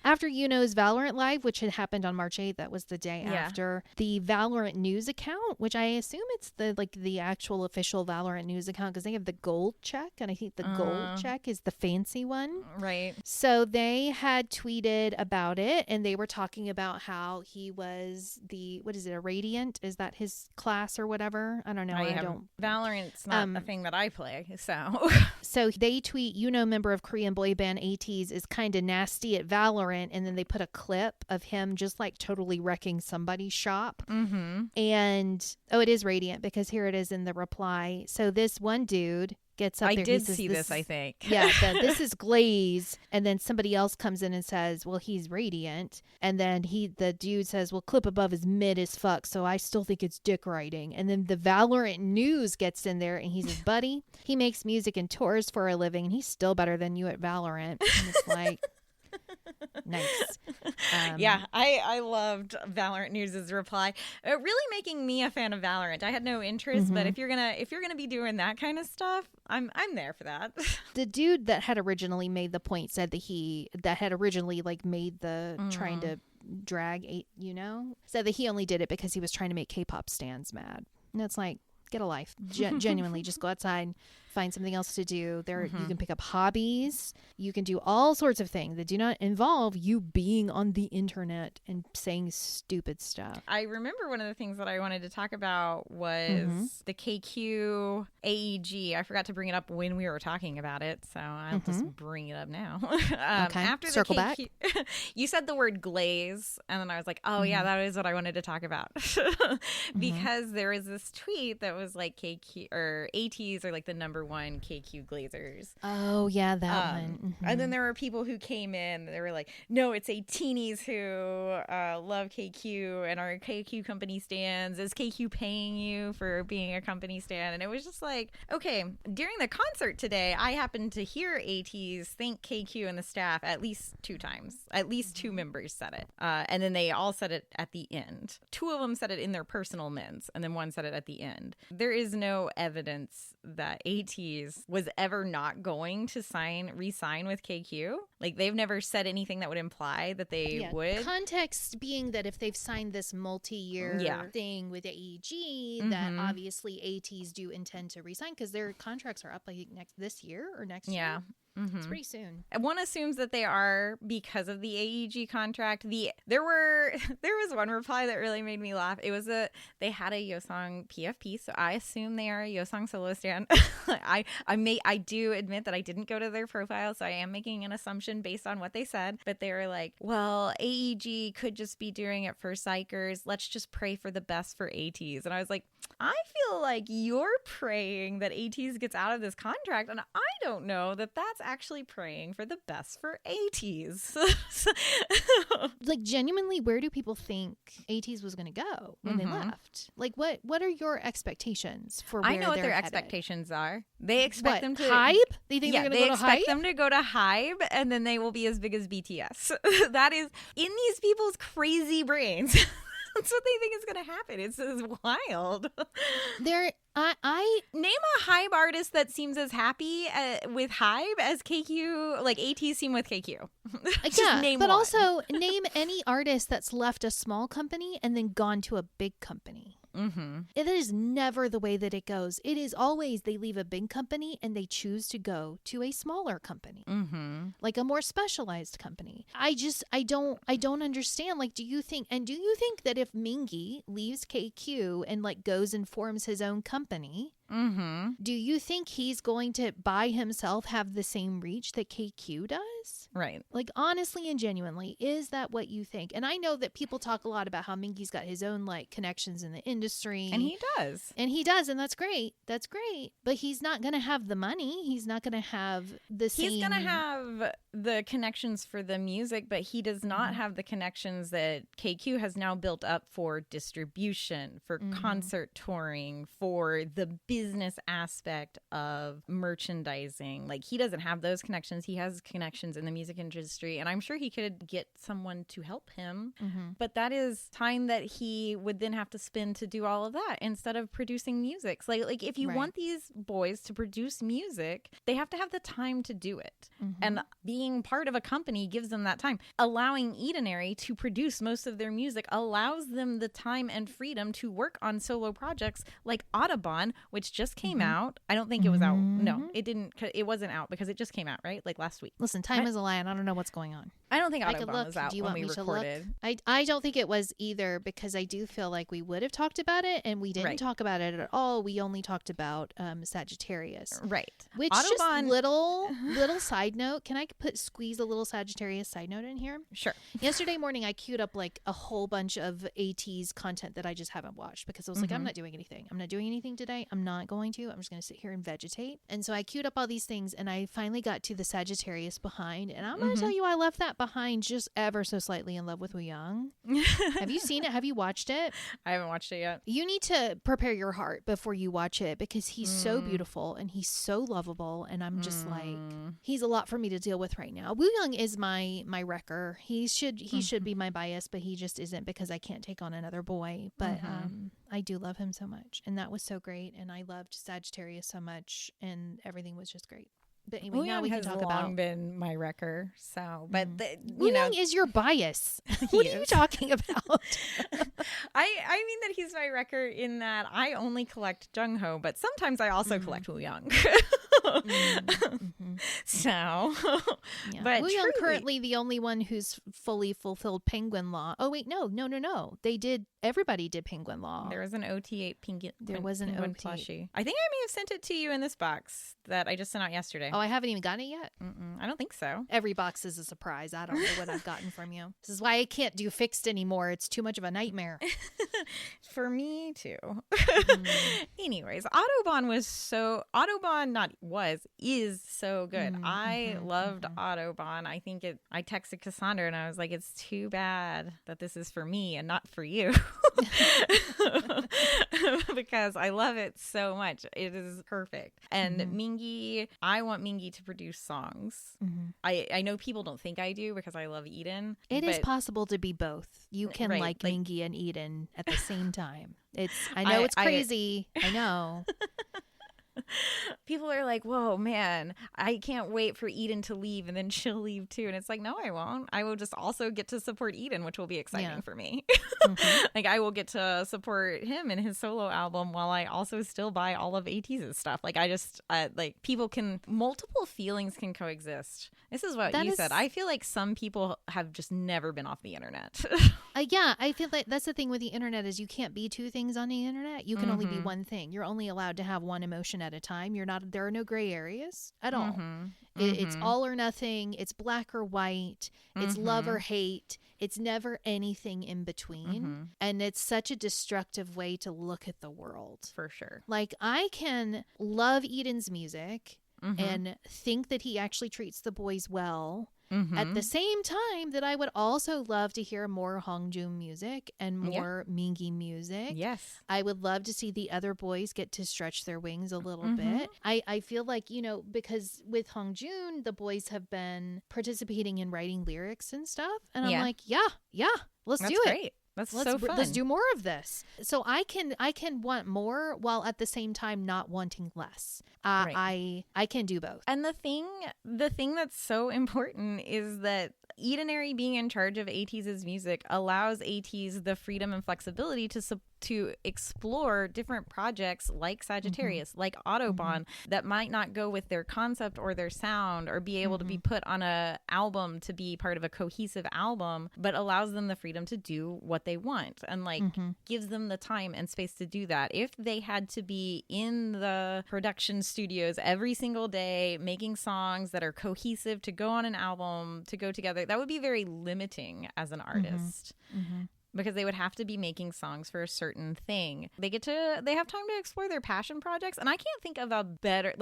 [SPEAKER 2] After Yuno's Valorant Live, which had happened on March 8th, that was the day after, the Valorant News account, which I assume it's the actual official Valorant News account because they have the gold check, and I think the gold check is the fancy one. Right. So they had tweeted about it, and they were talking about how he was a Radiant? Is that his class or whatever? I don't know.
[SPEAKER 1] Valorant's not a thing that I play, so.
[SPEAKER 2] So they tweet, member of Korean boy band ATEEZ is kind of nasty at Valorant, and then they put a clip of him just like totally wrecking somebody's shop. And it is Radiant because here it is in the reply. So this one dude gets up there.
[SPEAKER 1] I did see this, I think.
[SPEAKER 2] Yeah, this is Glaze. And then somebody else comes in and says, well, he's Radiant. And then the dude says, well, clip above is mid as fuck, so I still think it's dick riding. And then the Valorant News gets in there and he says, buddy, he makes music and tours for a living and he's still better than you at Valorant. And it's like... Nice.
[SPEAKER 1] I loved Valorant News's reply. Really making me a fan of Valorant. I had no interest, but if you're gonna be doing that kind of stuff, I'm there for that.
[SPEAKER 2] The dude that had originally made the point said that had originally like made the trying to drag said that he only did it because he was trying to make K-pop stans mad. And it's like, get a life. Genuinely, just go outside, find something else to do. There,
[SPEAKER 1] Mm-hmm.
[SPEAKER 2] you can pick up hobbies. You can do all sorts of things that do not involve you being on the internet and saying stupid stuff.
[SPEAKER 1] I remember one of the things that I wanted to talk about was
[SPEAKER 2] Mm-hmm.
[SPEAKER 1] the KQ AEG. I forgot to bring it up when we were talking about it, so I'll just bring it up now.
[SPEAKER 2] Okay.
[SPEAKER 1] After the
[SPEAKER 2] Circle back.
[SPEAKER 1] KQ, you said the word glaze, and then I was like, oh yeah, that is what I wanted to talk about. Because there was this tweet that was like KQ or ATs are like the number one KQ glazers.
[SPEAKER 2] Oh yeah, that one.
[SPEAKER 1] And then there were people who came in, they were like, no, it's ATeenies who love KQ and are KQ company stands. Is KQ paying you for being a company stand? And it was just like, okay, during the concert today, I happened to hear ATs thank KQ and the staff at least 2 times. At least 2 members said it. And then they all said it at the end. 2 of them said it in their personal mints, and then 1 said it at the end. There is no evidence that ATs was ever not going to re-sign with KQ. Like, they've never said anything that would imply that they would.
[SPEAKER 2] Context being that if they've signed this multi-year thing with AEG, that obviously ATs do intend to resign because their contracts are up like this year or next year. It's pretty soon.
[SPEAKER 1] One assumes that they are because of the AEG contract. There was one reply that really made me laugh. It was they had a Yosong PFP, so I assume they are a Yosong solo stand. I do admit that I didn't go to their profile, so I am making an assumption based on what they said. But they were like, well, AEG could just be doing it for psychers. Let's just pray for the best for ATs. And I was like, I feel like you're praying that ATs gets out of this contract, and I don't know that that's actually praying for the best for ATs.
[SPEAKER 2] Like, genuinely, where do people think ATs was going to go when they left? Like, what are your expectations for where
[SPEAKER 1] I know what their
[SPEAKER 2] headed?
[SPEAKER 1] expectations are. They expect them to
[SPEAKER 2] Hybe? They think they're going to go to Hybe?
[SPEAKER 1] They expect them to go to Hybe, and then they will be as big as BTS. That is in these people's crazy brains. That's what they think is going to happen. It's wild.
[SPEAKER 2] I
[SPEAKER 1] name a Hybe artist that seems as happy with Hybe as KQ, like AT seem with KQ.
[SPEAKER 2] Name but one. Also name any artist that's left a small company and then gone to a big company. It is never the way that it goes. It is always they leave a big company and they choose to go to a smaller company, like a more specialized company. I don't understand. Like, do you think that if Mingi leaves KQ and like goes and forms his own company, do you think he's going to by himself have the same reach that KQ does?
[SPEAKER 1] Right.
[SPEAKER 2] Like, honestly and genuinely, is that what you think? And I know that people talk a lot about how Mingi's got his own like connections in the industry.
[SPEAKER 1] And he does.
[SPEAKER 2] And that's great. That's great. But he's not going to have the money. He's not going to have the same.
[SPEAKER 1] He's going to have the connections for the music, but he does not have the connections that KQ has now built up for distribution, for concert touring, for the business aspect of merchandising. Like, he doesn't have those connections. He has connections in the music industry, and I'm sure he could get someone to help him. But that is time that he would then have to spend to do all of that instead of producing music. So like if you want these boys to produce music, they have to have the time to do it. And being part of a company gives them that time. Allowing Edenary to produce most of their music allows them the time and freedom to work on solo projects like Audubon, which just came out. I don't think it was out. No, it didn't. It wasn't out because it just came out, right? Like last week.
[SPEAKER 2] Listen, time is a lie, and I don't know what's going on.
[SPEAKER 1] I don't think Audubon was out when we recorded.
[SPEAKER 2] I don't think it was either, because I do feel like we would have talked about it, and we didn't talk about it at all. We only talked about Sagittarius.
[SPEAKER 1] Right.
[SPEAKER 2] Which,
[SPEAKER 1] Audubon...
[SPEAKER 2] just little side note, can I squeeze a little Sagittarius side note in here?
[SPEAKER 1] Sure.
[SPEAKER 2] Yesterday morning, I queued up like a whole bunch of AT's content that I just haven't watched because I was like, I'm not doing anything. I'm not doing anything today. I'm not going to. I'm just going to sit here and vegetate. And so I queued up all these things, and I finally got to the Sagittarius behind. And I'm going to tell you, I left that behind just ever so slightly in love with Woo Young. Have you seen it? Have you watched it?
[SPEAKER 1] I haven't watched it yet.
[SPEAKER 2] You need to prepare your heart before you watch it because he's so beautiful and he's so lovable. And I'm just like, he's a lot for me to deal with right now. Woo Young is my wrecker. He should be my bias, but he just isn't because I can't take on another boy. But I do love him so much. And that was so great. And I loved Sagittarius so much. And everything was just great. But anyway,
[SPEAKER 1] Wu
[SPEAKER 2] now
[SPEAKER 1] Yang
[SPEAKER 2] we can
[SPEAKER 1] has
[SPEAKER 2] talk
[SPEAKER 1] long
[SPEAKER 2] about
[SPEAKER 1] been my wrecker. So, but
[SPEAKER 2] Wu Yang is your bias. What are you talking about?
[SPEAKER 1] I mean that he's my wrecker in that I only collect Jungho, but sometimes I also collect Wu Yang. So,
[SPEAKER 2] Yeah.
[SPEAKER 1] but
[SPEAKER 2] Wu Yang
[SPEAKER 1] truly,
[SPEAKER 2] currently the only one who's fully fulfilled Penguin Law. Oh wait, no. They did. Everybody did Penguin Law.
[SPEAKER 1] there was an OT8 penguin.
[SPEAKER 2] There was an
[SPEAKER 1] penguin
[SPEAKER 2] OT8.
[SPEAKER 1] plushie. I think I may have sent it to you in this box that I just sent out yesterday.
[SPEAKER 2] Oh, I haven't even gotten it yet.
[SPEAKER 1] I don't think so.
[SPEAKER 2] Every box is a surprise. I don't know what I've gotten from you. This is why I can't do fixed anymore. It's too much of a nightmare.
[SPEAKER 1] For me too. Anyways, is so good. I loved Autobahn. I think I texted Cassandra and I was like, it's too bad that this is for me and not for you. Because I love it so much. It is perfect. And Mingi, I want Mingi to produce songs. I know people don't think I do because I love Eden.
[SPEAKER 2] It is possible to be both. You can
[SPEAKER 1] Right,
[SPEAKER 2] like
[SPEAKER 1] like-
[SPEAKER 2] Mingi and Eden at the same time. I know it's crazy. I know.
[SPEAKER 1] People are like, whoa, man, I can't wait for Eden to leave and then she'll leave too. And it's like, no, I won't. I will just also get to support Eden, which will be exciting for me. Like, I will get to support him in his solo album while I also still buy all of ATEEZ's stuff. Like, multiple feelings can coexist. This is what you said. I feel like some people have just never been off the internet.
[SPEAKER 2] Yeah, I feel like that's the thing with the internet is you can't be two things on the internet. You can only be one thing. You're only allowed to have one emotion at a time. There are no gray areas at all. It's all or nothing. It's black or white. It's love or hate. It's never anything in between. And it's such a destructive way to look at the world.
[SPEAKER 1] For sure.
[SPEAKER 2] Like, I can love Eden's music and think that he actually treats the boys well. At the same time that I would also love to hear more Hongjoong music and more Mingi music.
[SPEAKER 1] Yes.
[SPEAKER 2] I would love to see the other boys get to stretch their wings a little bit. I feel like, because with Hongjoong, the boys have been participating in writing lyrics and stuff. And I'm like, yeah, let's do it.
[SPEAKER 1] Great. That's so fun.
[SPEAKER 2] Let's do more of this. So I can want more while at the same time not wanting less.
[SPEAKER 1] Right.
[SPEAKER 2] I can do both.
[SPEAKER 1] And the thing that's so important is that Edenary being in charge of ATEEZ's music allows ATEEZ the freedom and flexibility to explore different projects like Sagittarius, like Autobahn, that might not go with their concept or their sound or be able to be put on a album to be part of a cohesive album, but allows them the freedom to do what they want and gives them the time and space to do that. If they had to be in the production studios every single day making songs that are cohesive to go on an album, to go together, that would be very limiting as an artist. Because they would have to be making songs for a certain thing. They have time to explore their passion projects. And I can't think of a better,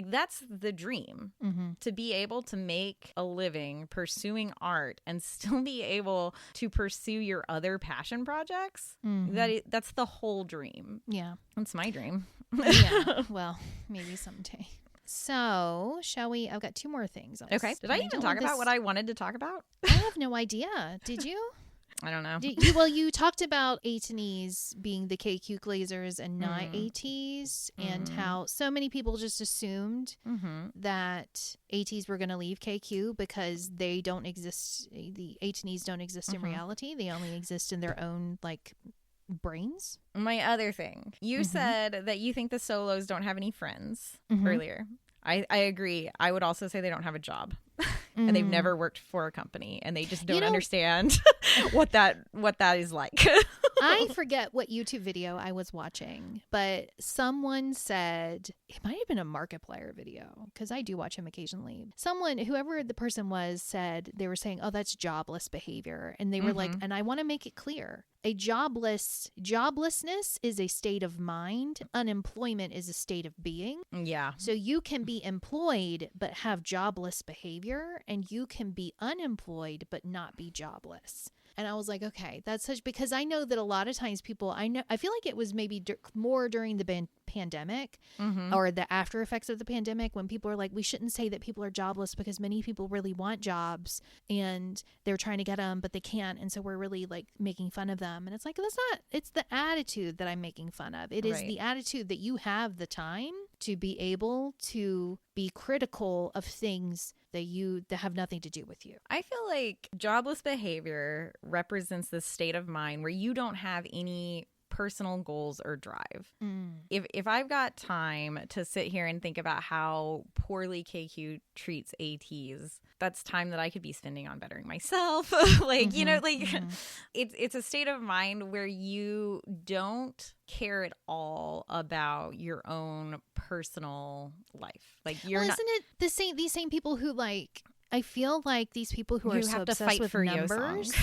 [SPEAKER 1] that's the dream, to be able to make a living pursuing art and still be able to pursue your other passion projects. That's the whole dream.
[SPEAKER 2] Yeah.
[SPEAKER 1] That's my dream.
[SPEAKER 2] Yeah. Well, maybe someday. So, shall we? I've got two more things.
[SPEAKER 1] Okay. Did I even talk about what I wanted to talk about?
[SPEAKER 2] I have no idea. Did you?
[SPEAKER 1] I don't know.
[SPEAKER 2] You talked about ATEEZ being the KQ Glazers and not ATEEZ, and how so many people just assumed that ATEEZ were going to leave KQ because they don't exist. The ATEEZ don't exist in reality. They only exist in their own brains.
[SPEAKER 1] My other thing, you said that you think the solos don't have any friends earlier. I agree. I would also say they don't have a job. And they've never worked for a company and they just don't understand what that is like.
[SPEAKER 2] I forget what YouTube video I was watching, but someone said, it might have been a Markiplier video because I do watch him occasionally. Whoever the person was, said they were saying, oh, that's jobless behavior. And they were like, and I want to make it clear. Joblessness is a state of mind. Unemployment is a state of being.
[SPEAKER 1] Yeah.
[SPEAKER 2] So you can be employed but have jobless behavior, and you can be unemployed but not be jobless. And I was like, okay, because I know that a lot of times I feel like it was maybe more during the pandemic or the after effects of the pandemic when people are like, we shouldn't say that people are jobless because many people really want jobs and they're trying to get them, but they can't. And so we're really making fun of them. And it's like, it's the attitude that I'm making fun of. It is the attitude that you have the time to be able to be critical of things that have nothing to do with you.
[SPEAKER 1] I feel like jobless behavior represents this state of mind where you don't have any personal goals or drive. If I've got time to sit here and think about how poorly KQ treats ATs, that's time that I could be spending on bettering myself. It's a state of mind where you don't care at all about your own personal life. Like you're not.
[SPEAKER 2] Isn't it these same people who like? I feel like these people who are so
[SPEAKER 1] have to
[SPEAKER 2] obsessed
[SPEAKER 1] fight
[SPEAKER 2] with
[SPEAKER 1] for
[SPEAKER 2] numbers,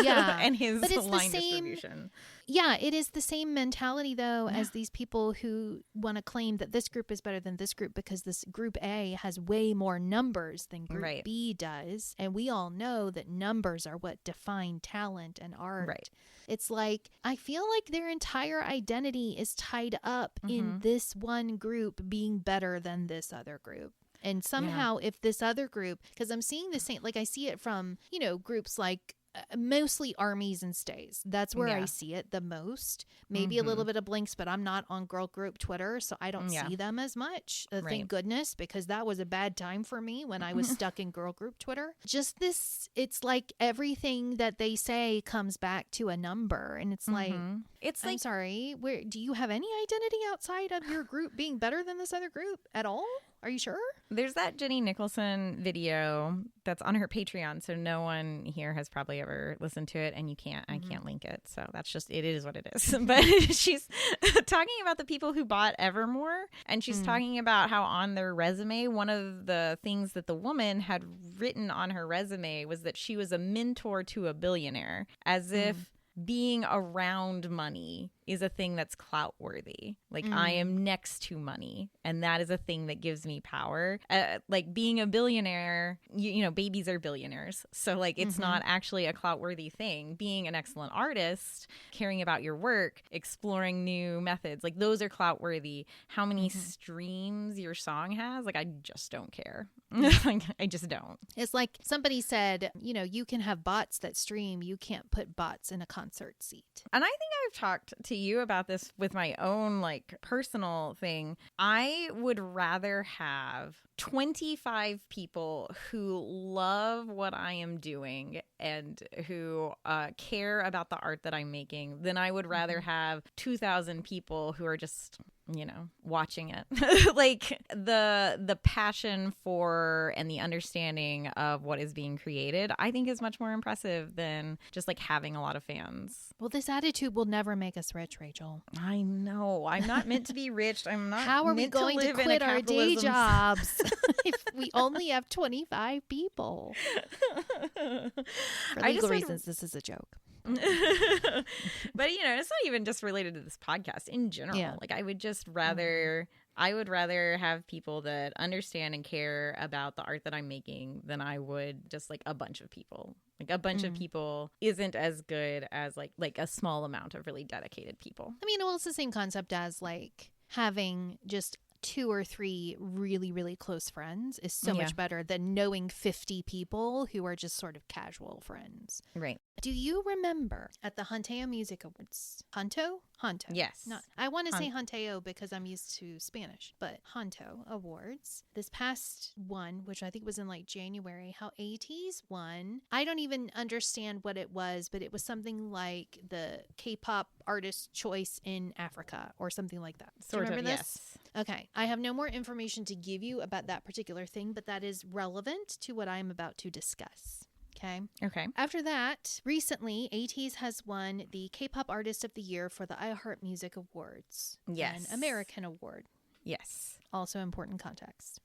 [SPEAKER 1] yeah, and his
[SPEAKER 2] but it's
[SPEAKER 1] line
[SPEAKER 2] the same,
[SPEAKER 1] distribution.
[SPEAKER 2] Yeah, it is the same mentality though as these people who want to claim that this group is better than this group because this group A has way more numbers than group B does, and we all know that numbers are what define talent and art.
[SPEAKER 1] Right.
[SPEAKER 2] It's like I feel like their entire identity is tied up in this one group being better than this other group. And somehow if this other group, because I'm seeing the same, like I see it from, groups like mostly armies and stays. That's where I see it the most. Maybe a little bit of Blinks, but I'm not on girl group Twitter, so I don't see them as much. Thank goodness, because that was a bad time for me when I was stuck in girl group Twitter. Just this, it's like everything that they say comes back to a number, and it's like, I'm sorry, where do you have any identity outside of your group being better than this other group at all? Are you sure?
[SPEAKER 1] There's that Jenny Nicholson video that's on her Patreon, so no one here has probably ever listened to it, and I can't link it. So that's just, it is what it is. But she's talking about the people who bought Evermore, and she's talking about how on their resume, one of the things that the woman had written on her resume was that she was a mentor to a billionaire, as if being around money is a thing that's clout worthy. Like I am next to money, and that is a thing that gives me power. Like being a billionaire, you know, babies are billionaires. So like it's not actually a clout worthy thing. Being an excellent artist, caring about your work, exploring new methods, like those are clout worthy. How many streams your song has, like I just don't care. Like I just don't.
[SPEAKER 2] It's like somebody said, you know, you can have bots that stream, you can't put bots in a concert seat.
[SPEAKER 1] And I think I've talked to you about this with my own like personal thing. I would rather have 25 people who love what I am doing and who care about the art that I'm making than I would rather have 2,000 people who are just, you know, watching it. Like the passion for and the understanding of what is being created, I think is much more impressive than just like having a lot of fans.
[SPEAKER 2] Well, this attitude will never make us rich, Rachel.
[SPEAKER 1] I know. I'm not meant to be rich. I'm not.
[SPEAKER 2] How are we going to quit our day
[SPEAKER 1] capitalism
[SPEAKER 2] jobs if we only have 25 people? For legal reasons, this is a joke.
[SPEAKER 1] But you know, it's not even just related to this podcast in general.
[SPEAKER 2] Yeah.
[SPEAKER 1] Like I would just rather have people that understand and care about the art that I'm making than I would just like a bunch of people. Like a bunch of people isn't as good as like a small amount of really dedicated people.
[SPEAKER 2] I mean, well, it's the same concept as like having just 2 or 3 really, really close friends is so much better than knowing 50 people who are just sort of casual friends.
[SPEAKER 1] Right.
[SPEAKER 2] Do you remember at the Hunteo Music Awards? Hunto?
[SPEAKER 1] Yes.
[SPEAKER 2] I want to say Hunteo because I'm used to Spanish, but Hunto Awards. This past one, which I think was in like January, how ATEEZ won. I don't even understand what it was, but it was something like the K-pop artist choice in Africa or something like that. Do you remember this?
[SPEAKER 1] Yes.
[SPEAKER 2] Okay. I have no more information to give you about that particular thing, but that is relevant to what I'm about to discuss. Okay. After that, recently, ATEEZ has won the K-pop Artist of the Year for the iHeart Music Awards.
[SPEAKER 1] Yes.
[SPEAKER 2] An American award.
[SPEAKER 1] Yes.
[SPEAKER 2] Also important context.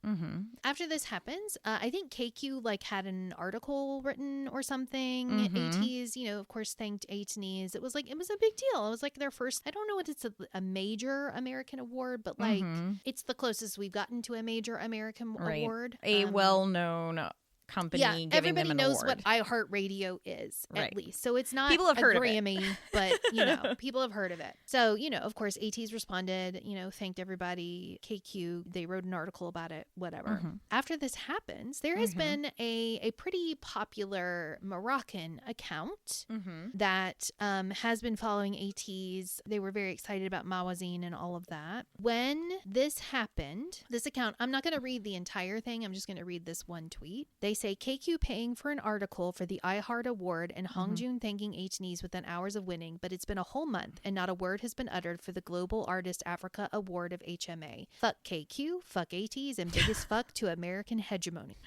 [SPEAKER 2] After this happens, I think KQ like had an article written or something. ATEEZ, you know, of course, thanked ATEEZ. It was a big deal. It was like their first, I don't know what it's a major American award, but like it's the closest we've gotten to a major American award.
[SPEAKER 1] A well-known company
[SPEAKER 2] Yeah,
[SPEAKER 1] giving
[SPEAKER 2] everybody
[SPEAKER 1] them an
[SPEAKER 2] knows
[SPEAKER 1] award.
[SPEAKER 2] what iHeartRadio is,
[SPEAKER 1] Right.
[SPEAKER 2] at least. So it's not
[SPEAKER 1] People have
[SPEAKER 2] a
[SPEAKER 1] heard of it.
[SPEAKER 2] Grammy, but, you know, people have heard of it. So, you know, of course, ATs responded, you know, thanked everybody. KQ, they wrote an article about it, whatever.
[SPEAKER 1] Mhm.
[SPEAKER 2] After this happens, there has
[SPEAKER 1] Mhm.
[SPEAKER 2] been a pretty popular Moroccan account
[SPEAKER 1] Mhm.
[SPEAKER 2] that has been following ATs. They were very excited about Mawazine and all of that. When this happened, this account, I'm not going to read the entire thing. I'm just going to read this one tweet. They say KQ paying for an article for the iHeart Award and Hongjun thanking H&Es within hours of winning, but it's been a whole month and not a word has been uttered for the Global Artist Africa Award of HMA. Fuck KQ, fuck ATs, and biggest fuck to American hegemony.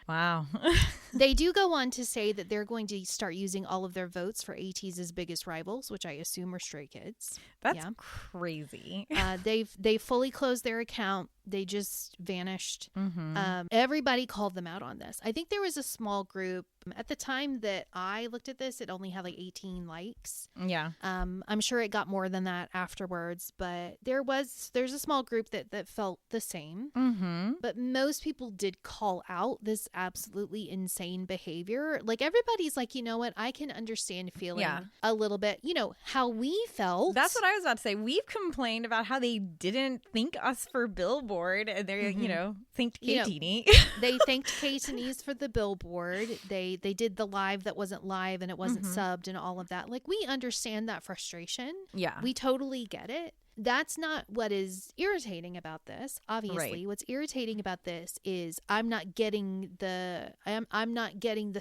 [SPEAKER 1] Wow.
[SPEAKER 2] They do go on to say that they're going to start using all of their votes for ATs' biggest rivals, which I assume are Stray Kids.
[SPEAKER 1] That's
[SPEAKER 2] Yeah.
[SPEAKER 1] crazy.
[SPEAKER 2] They've fully closed their account. They just vanished.
[SPEAKER 1] Mhm.
[SPEAKER 2] Everybody called them out on this. I think there was a small group at the time that I looked at this. It only had like 18 likes.
[SPEAKER 1] Yeah.
[SPEAKER 2] I'm sure it got more than that afterwards, but there's a small group that felt the same.
[SPEAKER 1] Mhm.
[SPEAKER 2] But most people did call out this absolutely insane behavior. Like everybody's like, you know what? I can understand feeling
[SPEAKER 1] Yeah.
[SPEAKER 2] a little bit, you know, how we felt.
[SPEAKER 1] That's what I was about to say. We've complained about how they didn't thank us for Billboard, and they're, you know, thanked
[SPEAKER 2] You know,
[SPEAKER 1] Katini.
[SPEAKER 2] They thanked K-Tenese for the billboard. They did the live that wasn't live and it wasn't subbed and all of that. Like we understand that frustration.
[SPEAKER 1] Yeah.
[SPEAKER 2] We totally get it. That's not what is irritating about this. Obviously,
[SPEAKER 1] Right.
[SPEAKER 2] what's irritating about this is I'm not getting the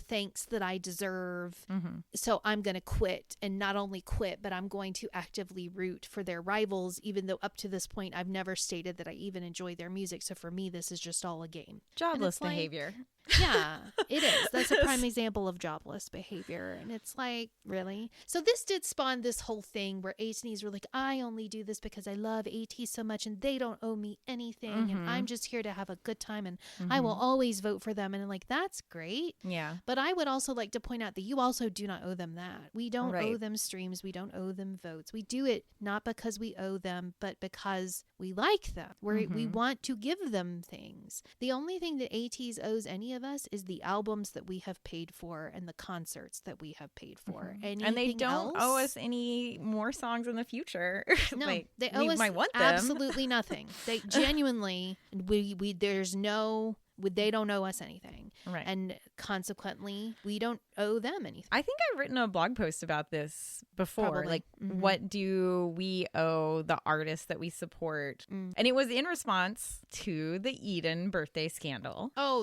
[SPEAKER 2] thanks that I deserve.
[SPEAKER 1] Mhm.
[SPEAKER 2] So I'm going to quit, and not only quit, but I'm going to actively root for their rivals, even though up to this point I've never stated that I even enjoy their music. So for me, this is just all a game.
[SPEAKER 1] Jobless
[SPEAKER 2] like-
[SPEAKER 1] behavior.
[SPEAKER 2] Yeah, it is. That's a prime example of jobless behavior. And it's like, really? So this did spawn this whole thing where ATs were like, I only do this because I love AT so much and they don't owe me anything. And I'm just here to have a good time and I will always vote for them. And I'm like, that's great.
[SPEAKER 1] Yeah.
[SPEAKER 2] But I would also like to point out that you also do not owe them that. We don't
[SPEAKER 1] Right.
[SPEAKER 2] owe them streams. We don't owe them votes. We do it not because we owe them, but because we like them. We want to give them things. The only thing that ATs owes any of us is the albums that we have paid for and the concerts that we have paid for.
[SPEAKER 1] And they
[SPEAKER 2] Anything
[SPEAKER 1] don't
[SPEAKER 2] else-
[SPEAKER 1] owe us any more songs in the future.
[SPEAKER 2] No,
[SPEAKER 1] Like,
[SPEAKER 2] they
[SPEAKER 1] we
[SPEAKER 2] owe us
[SPEAKER 1] might want them.
[SPEAKER 2] absolutely nothing. They genuinely, they don't owe us anything.
[SPEAKER 1] Right.
[SPEAKER 2] And consequently, we don't owe them anything.
[SPEAKER 1] I think I've written a blog post about this before.
[SPEAKER 2] Probably.
[SPEAKER 1] Like,
[SPEAKER 2] Mhm.
[SPEAKER 1] what do we owe the artists that we support?
[SPEAKER 2] Mm.
[SPEAKER 1] And it was in response to the Eden birthday scandal.
[SPEAKER 2] Oh,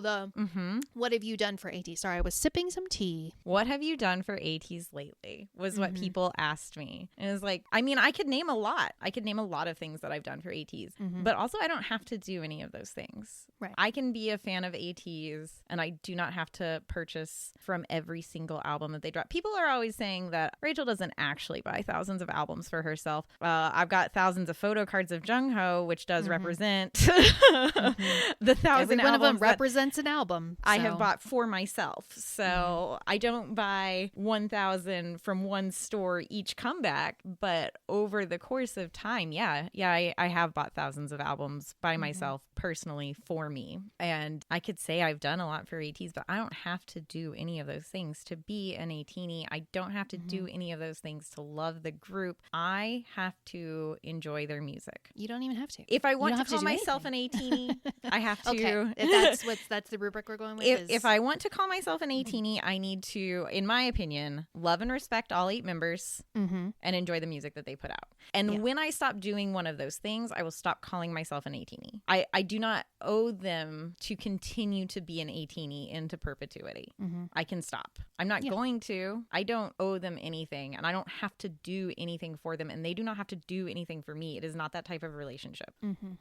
[SPEAKER 2] what have you done for AT? Sorry, I was sipping some tea.
[SPEAKER 1] What have you done for ATs lately? Was what
[SPEAKER 2] Mm-hmm.
[SPEAKER 1] people asked me. And it was like, I mean, I could name a lot. I could name a lot of things that I've done for ATs, but also I don't have to do any of those things.
[SPEAKER 2] Mm-hmm. Right.
[SPEAKER 1] I can be a fan of ATs and I do not have to purchase from every single album that they drop. People are always saying that Rachel doesn't actually buy thousands of albums for herself. I've got thousands of photo cards of Jungho, which does represent the thousand
[SPEAKER 2] Every one of them
[SPEAKER 1] albums that
[SPEAKER 2] represents an album.
[SPEAKER 1] I have
[SPEAKER 2] so-
[SPEAKER 1] bought for myself. So I don't buy 1,000 from one store each comeback, but over the course of time, I have bought thousands of albums by myself personally for me. And I could say I've done a lot for ATs, but I don't have to do any of those things to be an ATini. I don't have to do any of those things to love the group. I have to enjoy their music.
[SPEAKER 2] You don't even have to.
[SPEAKER 1] If I
[SPEAKER 2] don't
[SPEAKER 1] want to
[SPEAKER 2] have to
[SPEAKER 1] call
[SPEAKER 2] do
[SPEAKER 1] myself an ATini, I have to.
[SPEAKER 2] Okay, if that's the rubric we're going with.
[SPEAKER 1] If I want to call myself an ATini, I need to, in my opinion, love and respect all 8 members and enjoy the music that they put out. And when I stop doing one of those things, I will stop calling myself an ATini. I do not owe them to continue to be an ATini into perpetuity. I can stop. I'm not going to. I don't owe them anything, and I don't have to do anything for them, and they do not have to do anything for me. It is not that type of relationship.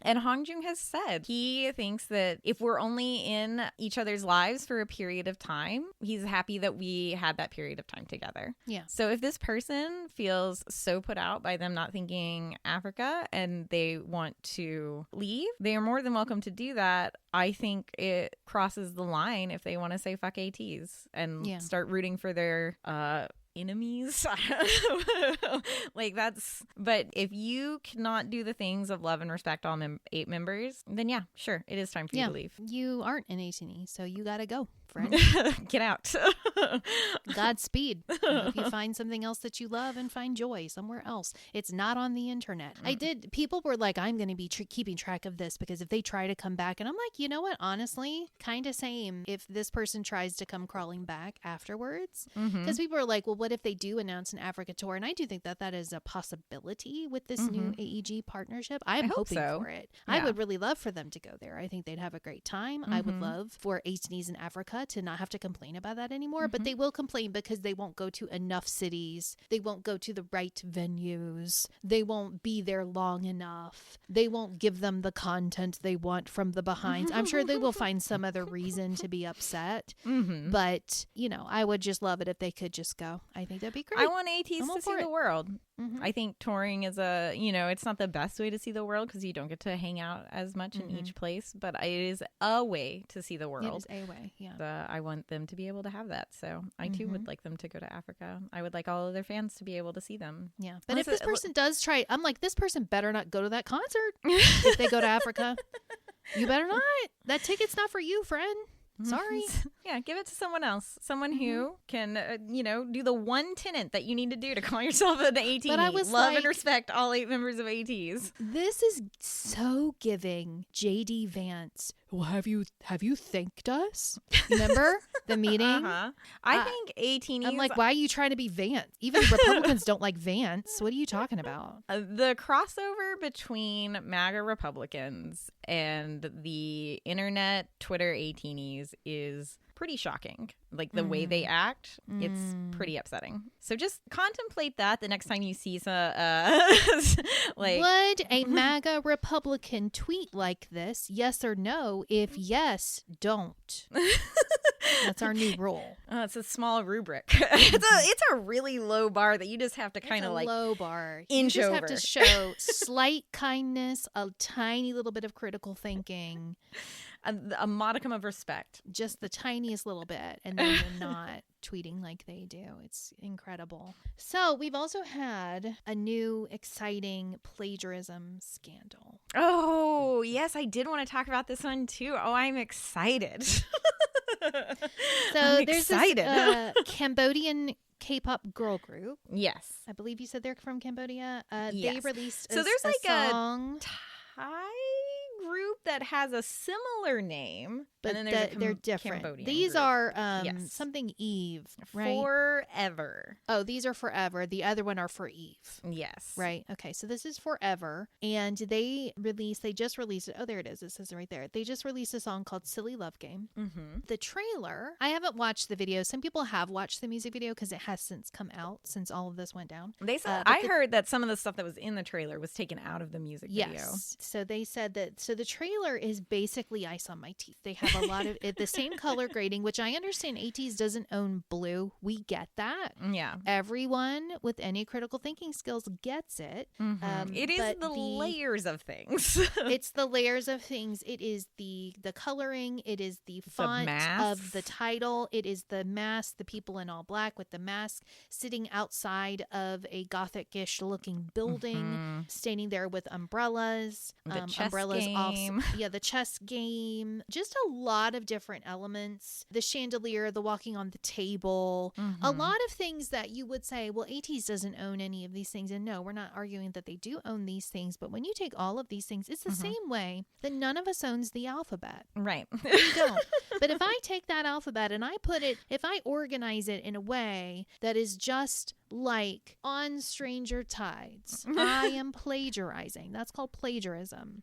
[SPEAKER 1] And Hongjun has said he thinks that if we're only in each other's lives for a period of time, he's happy that we had that period of time together.
[SPEAKER 2] Yeah.
[SPEAKER 1] So if this person feels so put out by them not thinking Africa and they want to leave, they are more than welcome to do that. I think it crosses the line if they want to say fuck ATs and start rooting for their enemies. Like that's, but if you cannot do the things of love and respect all 8 members, then yeah, sure, it is time for you to leave.
[SPEAKER 2] You aren't an 18E, so you gotta go, friend.
[SPEAKER 1] Get out.
[SPEAKER 2] Godspeed. I hope you find something else that you love and find joy somewhere else. It's not on the internet. People were like, I'm going to be keeping track of this because if they try to come back, and I'm like, you know what? Honestly, kind of same if this person tries to come crawling back afterwards. Because people are like, well, what if they do announce an Africa tour? And I do think that is a possibility with this new AEG partnership. I'm hoping for it. Yeah. I would really love for them to go there. I think they'd have a great time. I would love for 18Es in Africa to not have to complain about that anymore, but they will complain because they won't go to enough cities. They won't go to the right venues. They won't be there long enough. They won't give them the content they want from the behinds. I'm sure they will find some other reason to be upset, but I would just love it if they could just go. I think that'd be great.
[SPEAKER 1] I want ATs to see the world. I think touring is it's not the best way to see the world because you don't get to hang out as much in each place, but it is a way to see the world.
[SPEAKER 2] It is a way, yeah.
[SPEAKER 1] I want them to be able to have that. So I too would like them to go to Africa. I would like all of their fans to be able to see them.
[SPEAKER 2] Yeah. But if this person does try, I'm like, this person better not go to that concert if they go to Africa. You better not. That ticket's not for you, friend. Sorry.
[SPEAKER 1] Yeah, give it to someone else. Someone who can, do the one tenet that you need to do to call yourself an AT.
[SPEAKER 2] But I was
[SPEAKER 1] love and respect all 8 members of ATs.
[SPEAKER 2] This is so giving JD Vance. Well, have you thanked us? Remember the meeting?
[SPEAKER 1] I think 18Es.
[SPEAKER 2] I'm like, why are you trying to be Vance? Even Republicans don't like Vance. What are you talking about?
[SPEAKER 1] The crossover between MAGA Republicans and the internet Twitter 18Es is pretty shocking. Like the way they act, it's pretty upsetting. So just contemplate that the next time you see
[SPEAKER 2] would a MAGA Republican tweet like this? Yes or no? If yes, don't. That's our new rule.
[SPEAKER 1] It's a small rubric. It's a really low bar that you just have to kind of
[SPEAKER 2] low bar.
[SPEAKER 1] Inch
[SPEAKER 2] you just
[SPEAKER 1] over.
[SPEAKER 2] have to show slight kindness, a tiny little bit of critical thinking.
[SPEAKER 1] A modicum of respect.
[SPEAKER 2] Just the tiniest little bit. And then you're not tweeting like they do. It's incredible. So we've also had a new exciting plagiarism scandal.
[SPEAKER 1] Oh, yes. I did want to talk about this one too. Oh, I'm excited.
[SPEAKER 2] So there's this Cambodian K-pop girl group.
[SPEAKER 1] Yes.
[SPEAKER 2] I believe you said they're from Cambodia.
[SPEAKER 1] Yes.
[SPEAKER 2] They released
[SPEAKER 1] there's
[SPEAKER 2] a
[SPEAKER 1] like
[SPEAKER 2] song.
[SPEAKER 1] A group that has a similar name,
[SPEAKER 2] but
[SPEAKER 1] and then
[SPEAKER 2] they're different.
[SPEAKER 1] Cambodian
[SPEAKER 2] These
[SPEAKER 1] group.
[SPEAKER 2] Are something Eve, right?
[SPEAKER 1] Forever.
[SPEAKER 2] Oh, these are Forever. The other one are for Eve.
[SPEAKER 1] Yes.
[SPEAKER 2] Right. Okay. So this is Forever, and they just released it. Oh, there it is. It says it right there. They just released a song called "Silly Love Game." The trailer. I haven't watched the video. Some people have watched the music video because it has since come out since all of this went down.
[SPEAKER 1] They said I heard that some of the stuff that was in the trailer was taken out of the music video.
[SPEAKER 2] Yes. So they said that. So the trailer is basically ice on my teeth. They have a lot of the same color grading, which I understand ATEEZ doesn't own blue. We get that.
[SPEAKER 1] Yeah.
[SPEAKER 2] Everyone with any critical thinking skills gets it.
[SPEAKER 1] It is the layers of things.
[SPEAKER 2] It's the layers of things. It is the coloring. It is the font of the title. It is the mask, the people in all black with the mask sitting outside of a Gothic-ish looking building, standing there with umbrellas.
[SPEAKER 1] The chess
[SPEAKER 2] umbrellas
[SPEAKER 1] game.
[SPEAKER 2] The chess game. Just a lot of different elements. The chandelier, the walking on the table. A lot of things that you would say, well, ATEEZ doesn't own any of these things. And no, we're not arguing that they do own these things. But when you take all of these things, it's the same way that none of us owns the alphabet.
[SPEAKER 1] Right.
[SPEAKER 2] We don't. But if I take that alphabet and if I organize it in a way that is just like on Stranger Tides, I am plagiarizing. That's called plagiarism.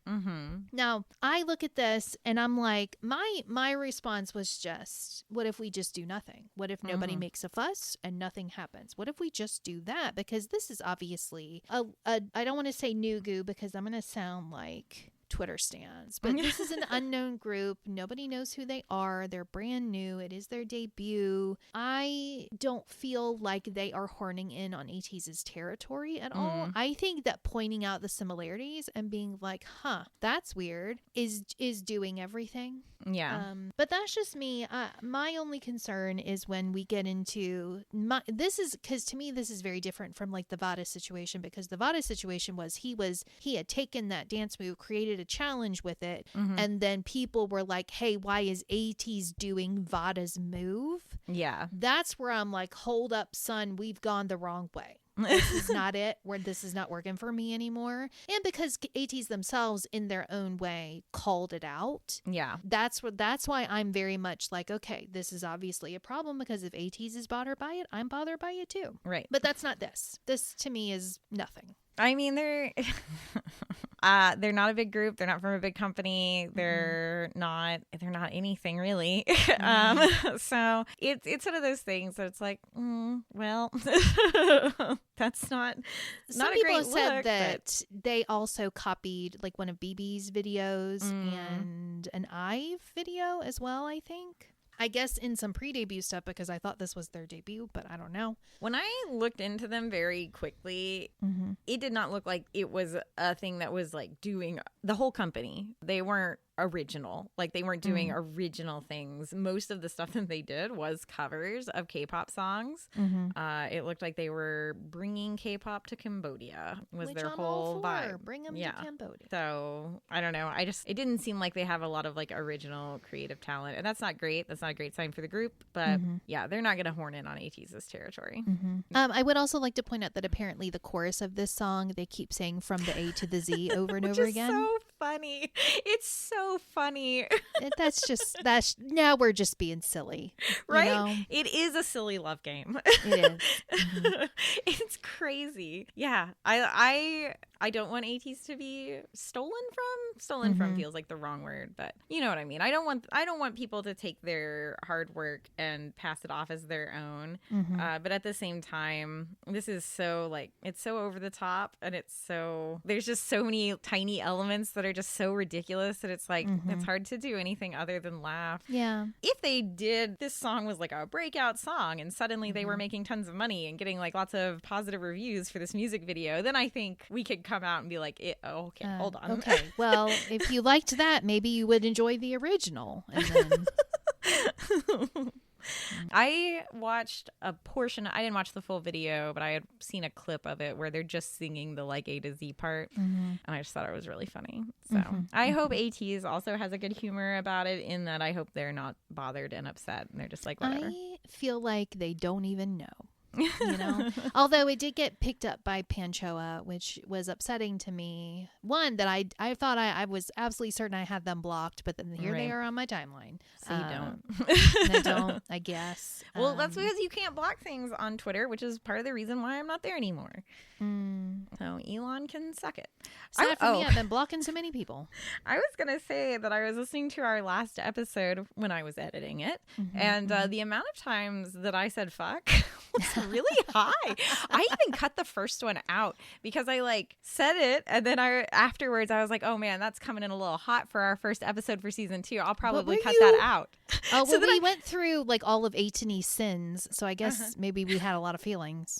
[SPEAKER 2] Now, I look at this and I'm like, my response was just, what if we just do nothing? What if nobody makes a fuss and nothing happens? What if we just do that? Because this is obviously I don't want to say new goo because I'm going to sound like Twitter stans, but this is an unknown group. Nobody knows who they are. They're brand new. It is their debut. I don't feel like they are horning in on ATEEZ's territory at all. I think that pointing out the similarities and being like, that's weird is doing everything.
[SPEAKER 1] Yeah.
[SPEAKER 2] But that's just me. My only concern is when we get into because to me this is very different from like the Vada situation, because the Vada situation was he had taken that dance move, created a challenge with it, and then people were like, hey, why is ATEEZ doing Vada's move?
[SPEAKER 1] Yeah.
[SPEAKER 2] That's where I'm like, hold up, son, we've gone the wrong way. This is not it. This is not working for me anymore. And because ATEEZ themselves in their own way called it out.
[SPEAKER 1] Yeah.
[SPEAKER 2] That's why I'm very much like, okay, this is obviously a problem, because if ATEEZ is bothered by it, I'm bothered by it too.
[SPEAKER 1] Right.
[SPEAKER 2] But that's not this. This to me is nothing.
[SPEAKER 1] I mean, they're not a big group. They're not from a big company. They're not anything really. So it's one of those things that it's like, well, that's not
[SPEAKER 2] Some
[SPEAKER 1] a
[SPEAKER 2] people
[SPEAKER 1] great
[SPEAKER 2] have said
[SPEAKER 1] look,
[SPEAKER 2] that they also copied like one of BB's videos and an IVE video as well, I think. I guess in some pre-debut stuff, because I thought this was their debut, but I don't know.
[SPEAKER 1] When I looked into them very quickly, it did not look like it was a thing that was like doing the whole company. They weren't original. Like they weren't doing original things. Most of the stuff that they did was covers of K-pop songs. It looked like they were bringing K-pop to Cambodia was
[SPEAKER 2] Which
[SPEAKER 1] their
[SPEAKER 2] I'm
[SPEAKER 1] whole
[SPEAKER 2] all for.
[SPEAKER 1] vibe.
[SPEAKER 2] Bring them to Cambodia.
[SPEAKER 1] So I don't know. It didn't seem like they have a lot of like original creative talent, and that's not great. That's not a great sign for the group. But yeah, they're not going to horn in on ATEEZ's territory.
[SPEAKER 2] I would also like to point out that apparently the chorus of this song, they keep saying from the A to the Z over and over again.
[SPEAKER 1] So funny. It's so funny.
[SPEAKER 2] Now we're just being silly,
[SPEAKER 1] right?
[SPEAKER 2] You know?
[SPEAKER 1] It is a silly love game.
[SPEAKER 2] It is.
[SPEAKER 1] It's crazy. Yeah, I don't want ATEEZ to be stolen from. Stolen from feels like the wrong word, but you know what I mean. I don't want people to take their hard work and pass it off as their own. But at the same time, this is so like, it's so over the top, and there's just so many tiny elements that are just so ridiculous that it's like it's hard to do anything other than laugh.
[SPEAKER 2] Yeah.
[SPEAKER 1] If this song was like a breakout song and suddenly they were making tons of money and getting like lots of positive reviews for this music video, then I think we could come out and be like, okay, hold on.
[SPEAKER 2] Okay, well, if you liked that, maybe you would enjoy the original. And then...
[SPEAKER 1] I watched a portion. I didn't watch the full video, but I had seen a clip of it where they're just singing the like A to Z part, and I just thought it was really funny. So I hope ATEEZ also has a good humor about it, in that I hope they're not bothered and upset and they're just like, whatever.
[SPEAKER 2] I feel like they don't even know. You know, although it did get picked up by Panchoa, which was upsetting to me. One, that I thought I was absolutely certain I had them blocked, but then here they are on my timeline.
[SPEAKER 1] So you don't.
[SPEAKER 2] I don't, I guess.
[SPEAKER 1] Well, that's because you can't block things on Twitter, which is part of the reason why I'm not there anymore. So Elon can suck it.
[SPEAKER 2] Sad for me, I've been blocking so many people.
[SPEAKER 1] I was going to say that I was listening to our last episode when I was editing it, and the amount of times that I said fuck was really high. I even cut the first one out because I like said it, and then afterwards I was like, oh man, that's coming in a little hot for our first episode for season 2. I'll probably cut that out.
[SPEAKER 2] Oh, well, so we went through like all of ATEEZ's sins, so I guess maybe we had a lot of feelings.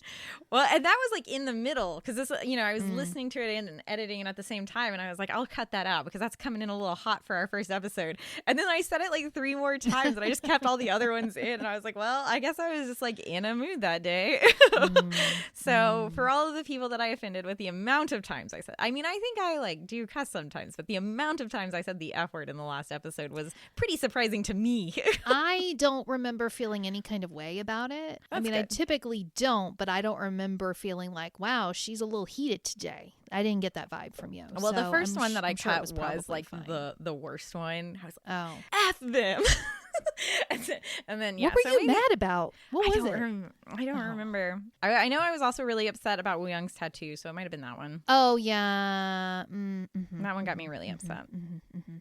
[SPEAKER 1] Well, and that was like in the middle, because this, I was listening to it and editing it at the same time, and I was like, I'll cut that out because that's coming in a little hot for our first episode. And then I said it like 3 more times, and I just kept all the other ones in, and I was like, well, I guess I was just like in a mood that day. So for all of the people that I offended with the amount of times I said, I mean, I think I like do cuss sometimes, but the amount of times I said the F word in the last episode was pretty surprising to me.
[SPEAKER 2] I don't remember feeling any kind of way about it.
[SPEAKER 1] That's good.
[SPEAKER 2] I typically don't, but I don't remember feeling like, wow, she's a little heated today. I didn't get that vibe from you.
[SPEAKER 1] Well,
[SPEAKER 2] so
[SPEAKER 1] the first one that I cut was like
[SPEAKER 2] fine.
[SPEAKER 1] the worst one. I was like,
[SPEAKER 2] oh,
[SPEAKER 1] F them. And then
[SPEAKER 2] what were you mad about? What was it?
[SPEAKER 1] I don't remember. I know I was also really upset about Woo Young's tattoo, so it might have been that one.
[SPEAKER 2] Oh yeah,
[SPEAKER 1] that one got me really upset.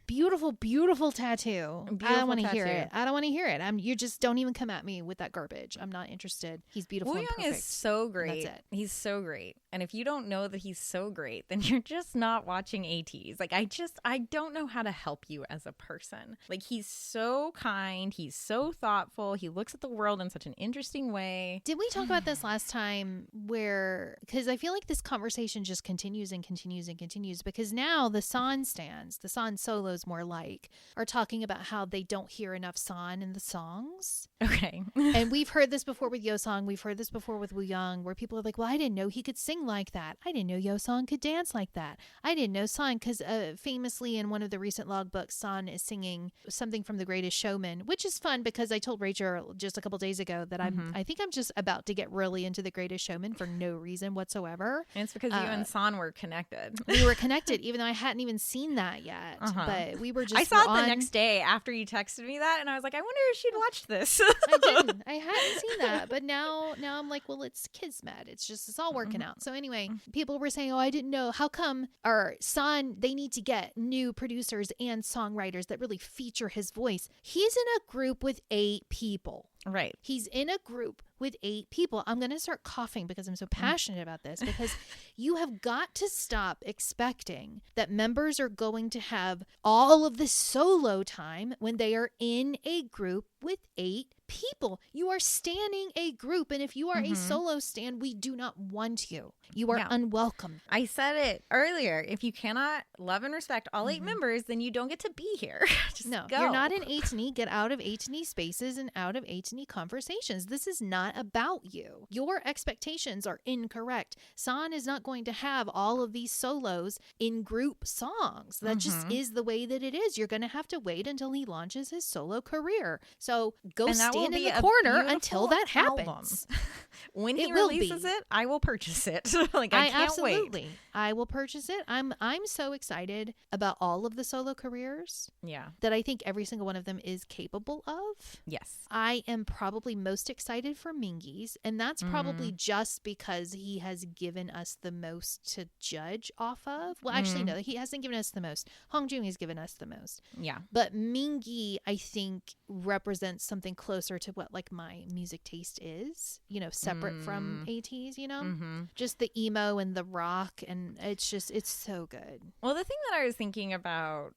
[SPEAKER 2] Beautiful, beautiful tattoo.
[SPEAKER 1] Beautiful
[SPEAKER 2] I don't want to
[SPEAKER 1] tattoo.
[SPEAKER 2] hear it. I don't want to hear it. You just don't even come at me with that garbage. I'm not interested. He's beautiful.
[SPEAKER 1] Woo
[SPEAKER 2] and
[SPEAKER 1] Young
[SPEAKER 2] perfect.
[SPEAKER 1] is so great.
[SPEAKER 2] That's it.
[SPEAKER 1] He's so great, And if you don't know that he's so great, then you're just not watching ATs. Like, I don't know how to help you as a person. Like, he's so kind. He's so thoughtful. He looks at the world in such an interesting way.
[SPEAKER 2] Did we talk about this last time because I feel like this conversation just continues and continues and continues, because now the San stands, the San solos more like, are talking about how they don't hear enough San in the songs.
[SPEAKER 1] Okay.
[SPEAKER 2] And we've heard this before with Yeosang. We've heard this before with Woo-young, where people are like, well, I didn't know he could sing like that. I didn't know Yeosang could dance like that. I didn't know San, because famously in one of the recent logbooks, San is singing something from The Greatest Showman, which is fun because I told Rachel just a couple days ago that I think I'm just about to get really into The Greatest Showman for no reason whatsoever.
[SPEAKER 1] And it's because you and San were connected.
[SPEAKER 2] We were connected, even though I hadn't even seen that yet. But we were just
[SPEAKER 1] I saw it the next day after you texted me that, and I was like, I wonder if she'd watched this.
[SPEAKER 2] I didn't. I hadn't seen that. But now I'm like, well, it's Kismet. It's all working out. So anyway, people were saying, oh, I didn't know. How come our San, they need to get new producers and songwriters that really feature his voice? He's in a group with 8 people.
[SPEAKER 1] Right.
[SPEAKER 2] He's in a group with 8 people. I'm going to start coughing because I'm so passionate about this, because you have got to stop expecting that members are going to have all of the solo time when they are in a group with 8 people. You are standing a group, and if you are a solo stan, we do not want you. You are unwelcome.
[SPEAKER 1] I said it earlier. If you cannot love and respect all 8 members, then you don't get to be here. Just
[SPEAKER 2] no,
[SPEAKER 1] go.
[SPEAKER 2] You're not in A&E. Get out of A&E spaces and out of A&E conversations. This is not about you. Your expectations are incorrect. San is not going to have all of these solos in group songs. That just is the way that it is. You're going to have to wait until he launches his solo career. So go stand in the corner until that happens.
[SPEAKER 1] When he releases it, I will purchase it. Like, I can't wait.
[SPEAKER 2] I will purchase it. I'm so excited about all of the solo careers.
[SPEAKER 1] Yeah.
[SPEAKER 2] That I think every single one of them is capable of.
[SPEAKER 1] Yes.
[SPEAKER 2] I am probably most excited for Mingi's, and that's probably just because he has given us the most to judge off of. Well, actually, no, he hasn't given us the most. Hongjoong has given us the most.
[SPEAKER 1] Yeah.
[SPEAKER 2] But Mingi, I think, represents something closer to what like my music taste is, separate from AT's, just the emo and the rock, and it's so good.
[SPEAKER 1] Well, the thing that I was thinking about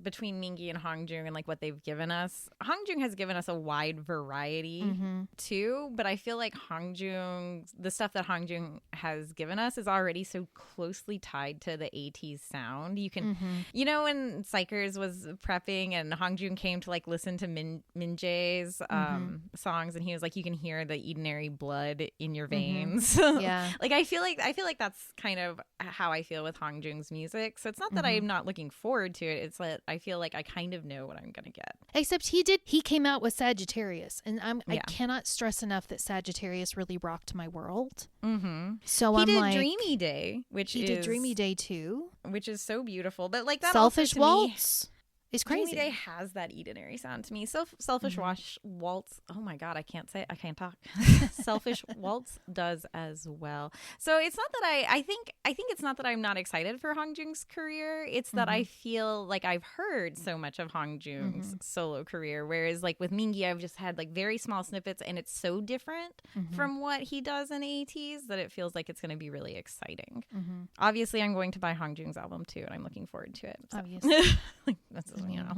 [SPEAKER 1] between Mingi and Hongjoong and like what they've given us, Hongjoong has given us a wide variety too, but I feel like the stuff that Hongjoong has given us is already so closely tied to the AT's sound. You can, when Psychers was prepping and Hongjoong came to like listen to Min-jae's songs, and he was like, you can hear the Edenary blood in your veins.
[SPEAKER 2] Yeah.
[SPEAKER 1] Like I feel like that's kind of how I feel with Hongjoong's music. So it's not that I'm not looking forward to it. It's that I feel like I kind of know what I'm going to get.
[SPEAKER 2] Except he came out with Sagittarius, and I cannot stress enough that Sagittarius really rocked my world. So
[SPEAKER 1] he
[SPEAKER 2] I'm
[SPEAKER 1] did
[SPEAKER 2] like,
[SPEAKER 1] Dreamy Day,
[SPEAKER 2] he did Dreamy Day too,
[SPEAKER 1] which is so beautiful. But like that
[SPEAKER 2] Selfish
[SPEAKER 1] also, to
[SPEAKER 2] Waltz.
[SPEAKER 1] Me,
[SPEAKER 2] it's crazy.
[SPEAKER 1] Dreamy Day has that Edenary sound to me. Selfish Waltz. Oh my God, I can't talk. Selfish Waltz does as well. So it's not that I think it's not that I'm not excited for Hongjoong's career. It's that I feel like I've heard so much of Hongjoong's solo career, whereas like with Mingi, I've just had like very small snippets, and it's so different from what he does in AT's that it feels like it's going to be really exciting. Obviously, I'm going to buy Hongjoong's album too, and I'm looking forward to it. So.
[SPEAKER 2] Obviously.
[SPEAKER 1] That's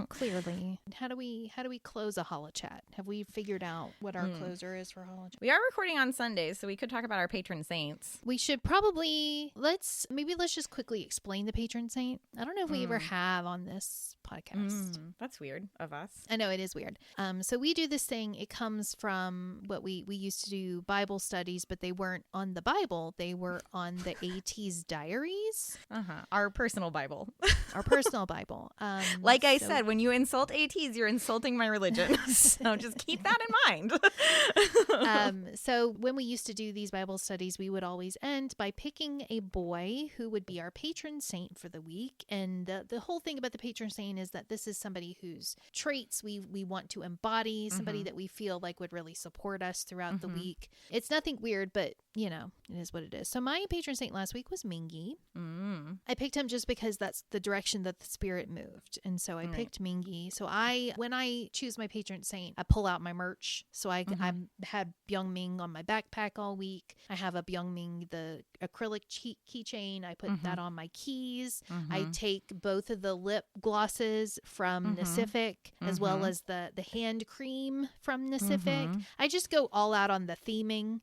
[SPEAKER 2] clearly. How do we close a Holo Chat? Have we figured out what our closer is for Holo Chat?
[SPEAKER 1] We are recording on Sundays, so we could talk about our patron saints.
[SPEAKER 2] We should probably let's just quickly explain the patron saint. I don't know if we ever have on this podcast.
[SPEAKER 1] That's weird of us.
[SPEAKER 2] I know, it is weird. So we do this thing. It comes from what we used to do Bible studies, but they weren't on the Bible. They were on the AT's diaries.
[SPEAKER 1] Our personal Bible.
[SPEAKER 2] Our personal Bible.
[SPEAKER 1] Like I said, when you insult ATs, you're insulting my religion. So just keep that in mind.
[SPEAKER 2] So when we used to do these Bible studies, we would always end by picking a boy who would be our patron saint for the week. And the whole thing about the patron saint is that this is somebody whose traits we want to embody, somebody that we feel like would really support us throughout the week. It's nothing weird, but it is what it is. So my patron saint last week was Mingi. I picked him just because that's the direction that the spirit moved. And so I picked Mingy. So when I choose my patron saint, I pull out my merch. So I had Byung-Ming on my backpack all week. I have a Byung-Ming, the acrylic keychain. I put that on my keys. I take both of the lip glosses from Nacific as well as the hand cream from Nacific. I just go all out on the theming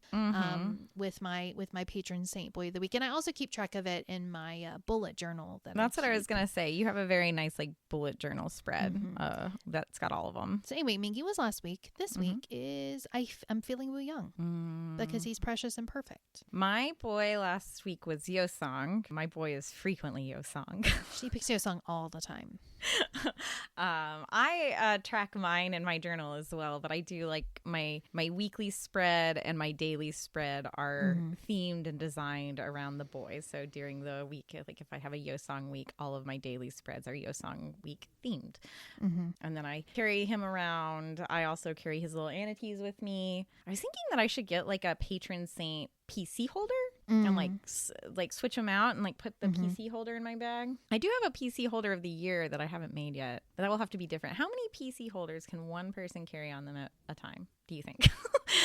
[SPEAKER 2] with my patron saint boy of the week. And I also keep track of it in my bullet journal.
[SPEAKER 1] That's what I was going to say. You have a very nice like bullet journal spread that's got all of them.
[SPEAKER 2] So anyway, Mingy was last week. This week is I'm feeling Woo Young because he's precious and perfect.
[SPEAKER 1] My boy last week was Yeosang. My boy is frequently Yeosang.
[SPEAKER 2] She picks Yeosang all the time.
[SPEAKER 1] I track mine in my journal as well, but I do like my weekly spread and my daily spread are themed and designed around the boys. So during the week, like if I have a Yeosang week, all of my daily spreads are Yeosang week themed. And then I carry him around. I also carry his little anities with me. I was thinking that I should get like a patron saint PC holder and like switch them out and like put the PC holder in my bag. I do have a PC holder of the year that I haven't made yet, but that will have to be different. How many PC holders can one person carry on them at a time, do you think?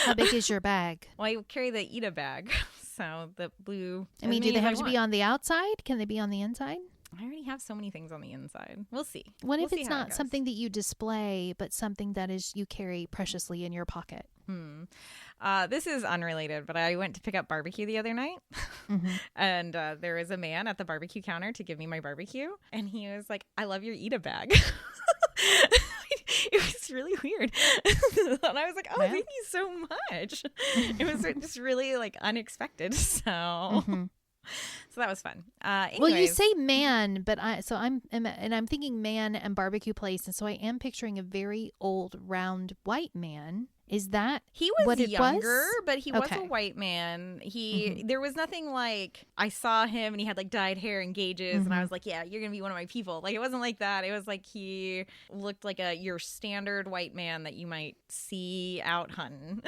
[SPEAKER 2] How big is your bag?
[SPEAKER 1] Well, I carry the Ida bag, so the blue.
[SPEAKER 2] I mean, do they have to be on the outside? Can they be on the inside?
[SPEAKER 1] I already have so many things on the inside. We'll see.
[SPEAKER 2] What if it's not something that you display, but something that is you carry preciously in your pocket?
[SPEAKER 1] This is unrelated, but I went to pick up barbecue the other night, and there was a man at the barbecue counter to give me my barbecue, and he was like, "I love your Ida bag." It was really weird. And I was like, oh, thank you so much. It was just really like unexpected. So so that was fun.
[SPEAKER 2] Well, you say man, but I'm thinking man and barbecue place, and so I am picturing a very old round white man. Is that
[SPEAKER 1] he was
[SPEAKER 2] what it
[SPEAKER 1] younger,
[SPEAKER 2] was?
[SPEAKER 1] But he was a white man. There was nothing like I saw him and he had like dyed hair and gauges, and I was like, yeah, you're gonna be one of my people. Like it wasn't like that. It was like he looked like your standard white man that you might see out hunting.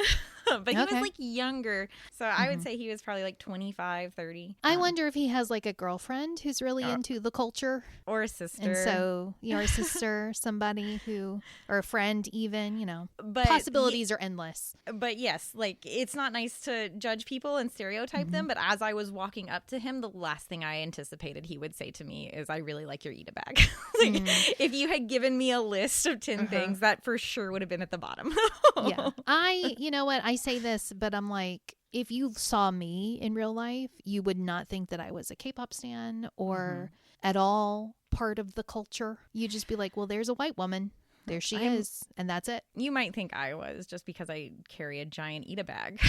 [SPEAKER 1] But he was like younger, so I would say he was probably like 25, 30.
[SPEAKER 2] I wonder if he has like a girlfriend who's really into the culture,
[SPEAKER 1] or a sister,
[SPEAKER 2] and so a sister, somebody or a friend, even.
[SPEAKER 1] But
[SPEAKER 2] possibilities are endless.
[SPEAKER 1] But yes, like it's not nice to judge people and stereotype them. But as I was walking up to him, the last thing I anticipated he would say to me is, "I really like your Ida bag." If you had given me a list of 10 things, that for sure would have been at the bottom.
[SPEAKER 2] You know what? I say this, but I'm like, if you saw me in real life, you would not think that I was a K-pop stan or at all part of the culture. You'd just be like, well, there's a white woman. There she is. And that's it.
[SPEAKER 1] You might think I was just because I carry a giant Ida bag.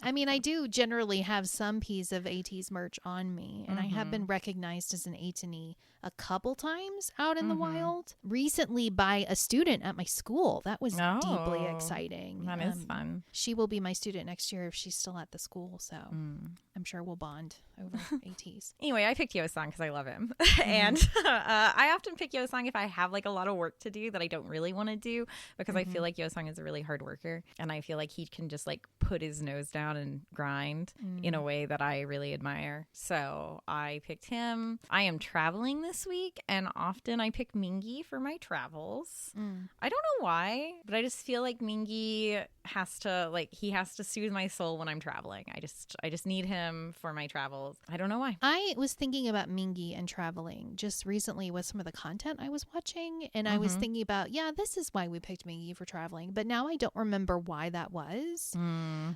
[SPEAKER 2] I mean, I do generally have some piece of ATEEZ merch on me. And I have been recognized as an ATEEZ a couple times out in the wild. Recently by a student at my school. That was deeply exciting.
[SPEAKER 1] That is fun.
[SPEAKER 2] She will be my student next year if she's still at the school. So I'm sure we'll bond over ATEEZ.
[SPEAKER 1] Anyway, I picked Yeosang because I love him. And I often pick Yeosang if I have like a lot of work to do that I don't really want to do, because I feel like Yeosang is a really hard worker, and I feel like he can just like put his nose down and grind in a way that I really admire. So I picked him. I am traveling this week, and often I pick Mingy for my travels. I don't know why, but I just feel like Mingy has to soothe my soul when I'm traveling. I just need him for my travels. I don't know why.
[SPEAKER 2] I was thinking about Mingy and traveling just recently with some of the content I was watching, and I was thinking about, this is why we picked Mingy for traveling, but now I don't remember why that was.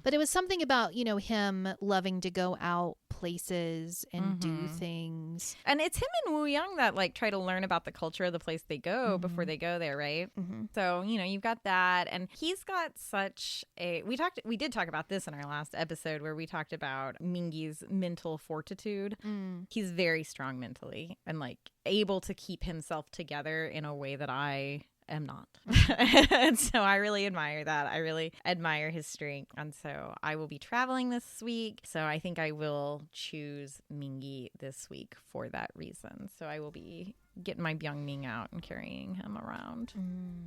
[SPEAKER 2] But it was something about, him loving to go out places and do things.
[SPEAKER 1] And it's him and Woo Young that like try to learn about the culture of the place they go before they go there, right? So, you've got that, and he's got such we did talk about this in our last episode where we talked about Mingy's mental fortitude. He's very strong mentally and like able to keep himself together in a way that I am not. And so I really admire that. I really admire his strength. And so I will be traveling this week. So I think I will choose Mingy this week for that reason. So I will be getting my Byung-Ming out and carrying him around.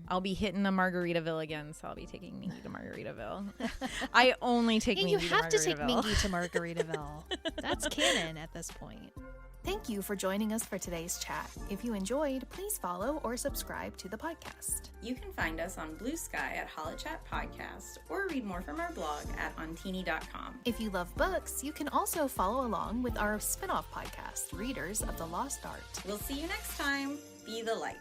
[SPEAKER 1] I'll be hitting the Margaritaville again, so I'll be taking Mingy to Margaritaville. I only take Mingy to Margaritaville.
[SPEAKER 2] You have to take Mingy to Margaritaville. That's canon at this point. Thank you for joining us for today's chat. If you enjoyed, please follow or subscribe to the podcast.
[SPEAKER 1] You can find us on Blue Sky at HoloChat Podcast or read more from our blog at ontini.com.
[SPEAKER 2] If you love books, you can also follow along with our spin-off podcast, Readers of the Lost Art.
[SPEAKER 1] We'll see you next time. Be the light.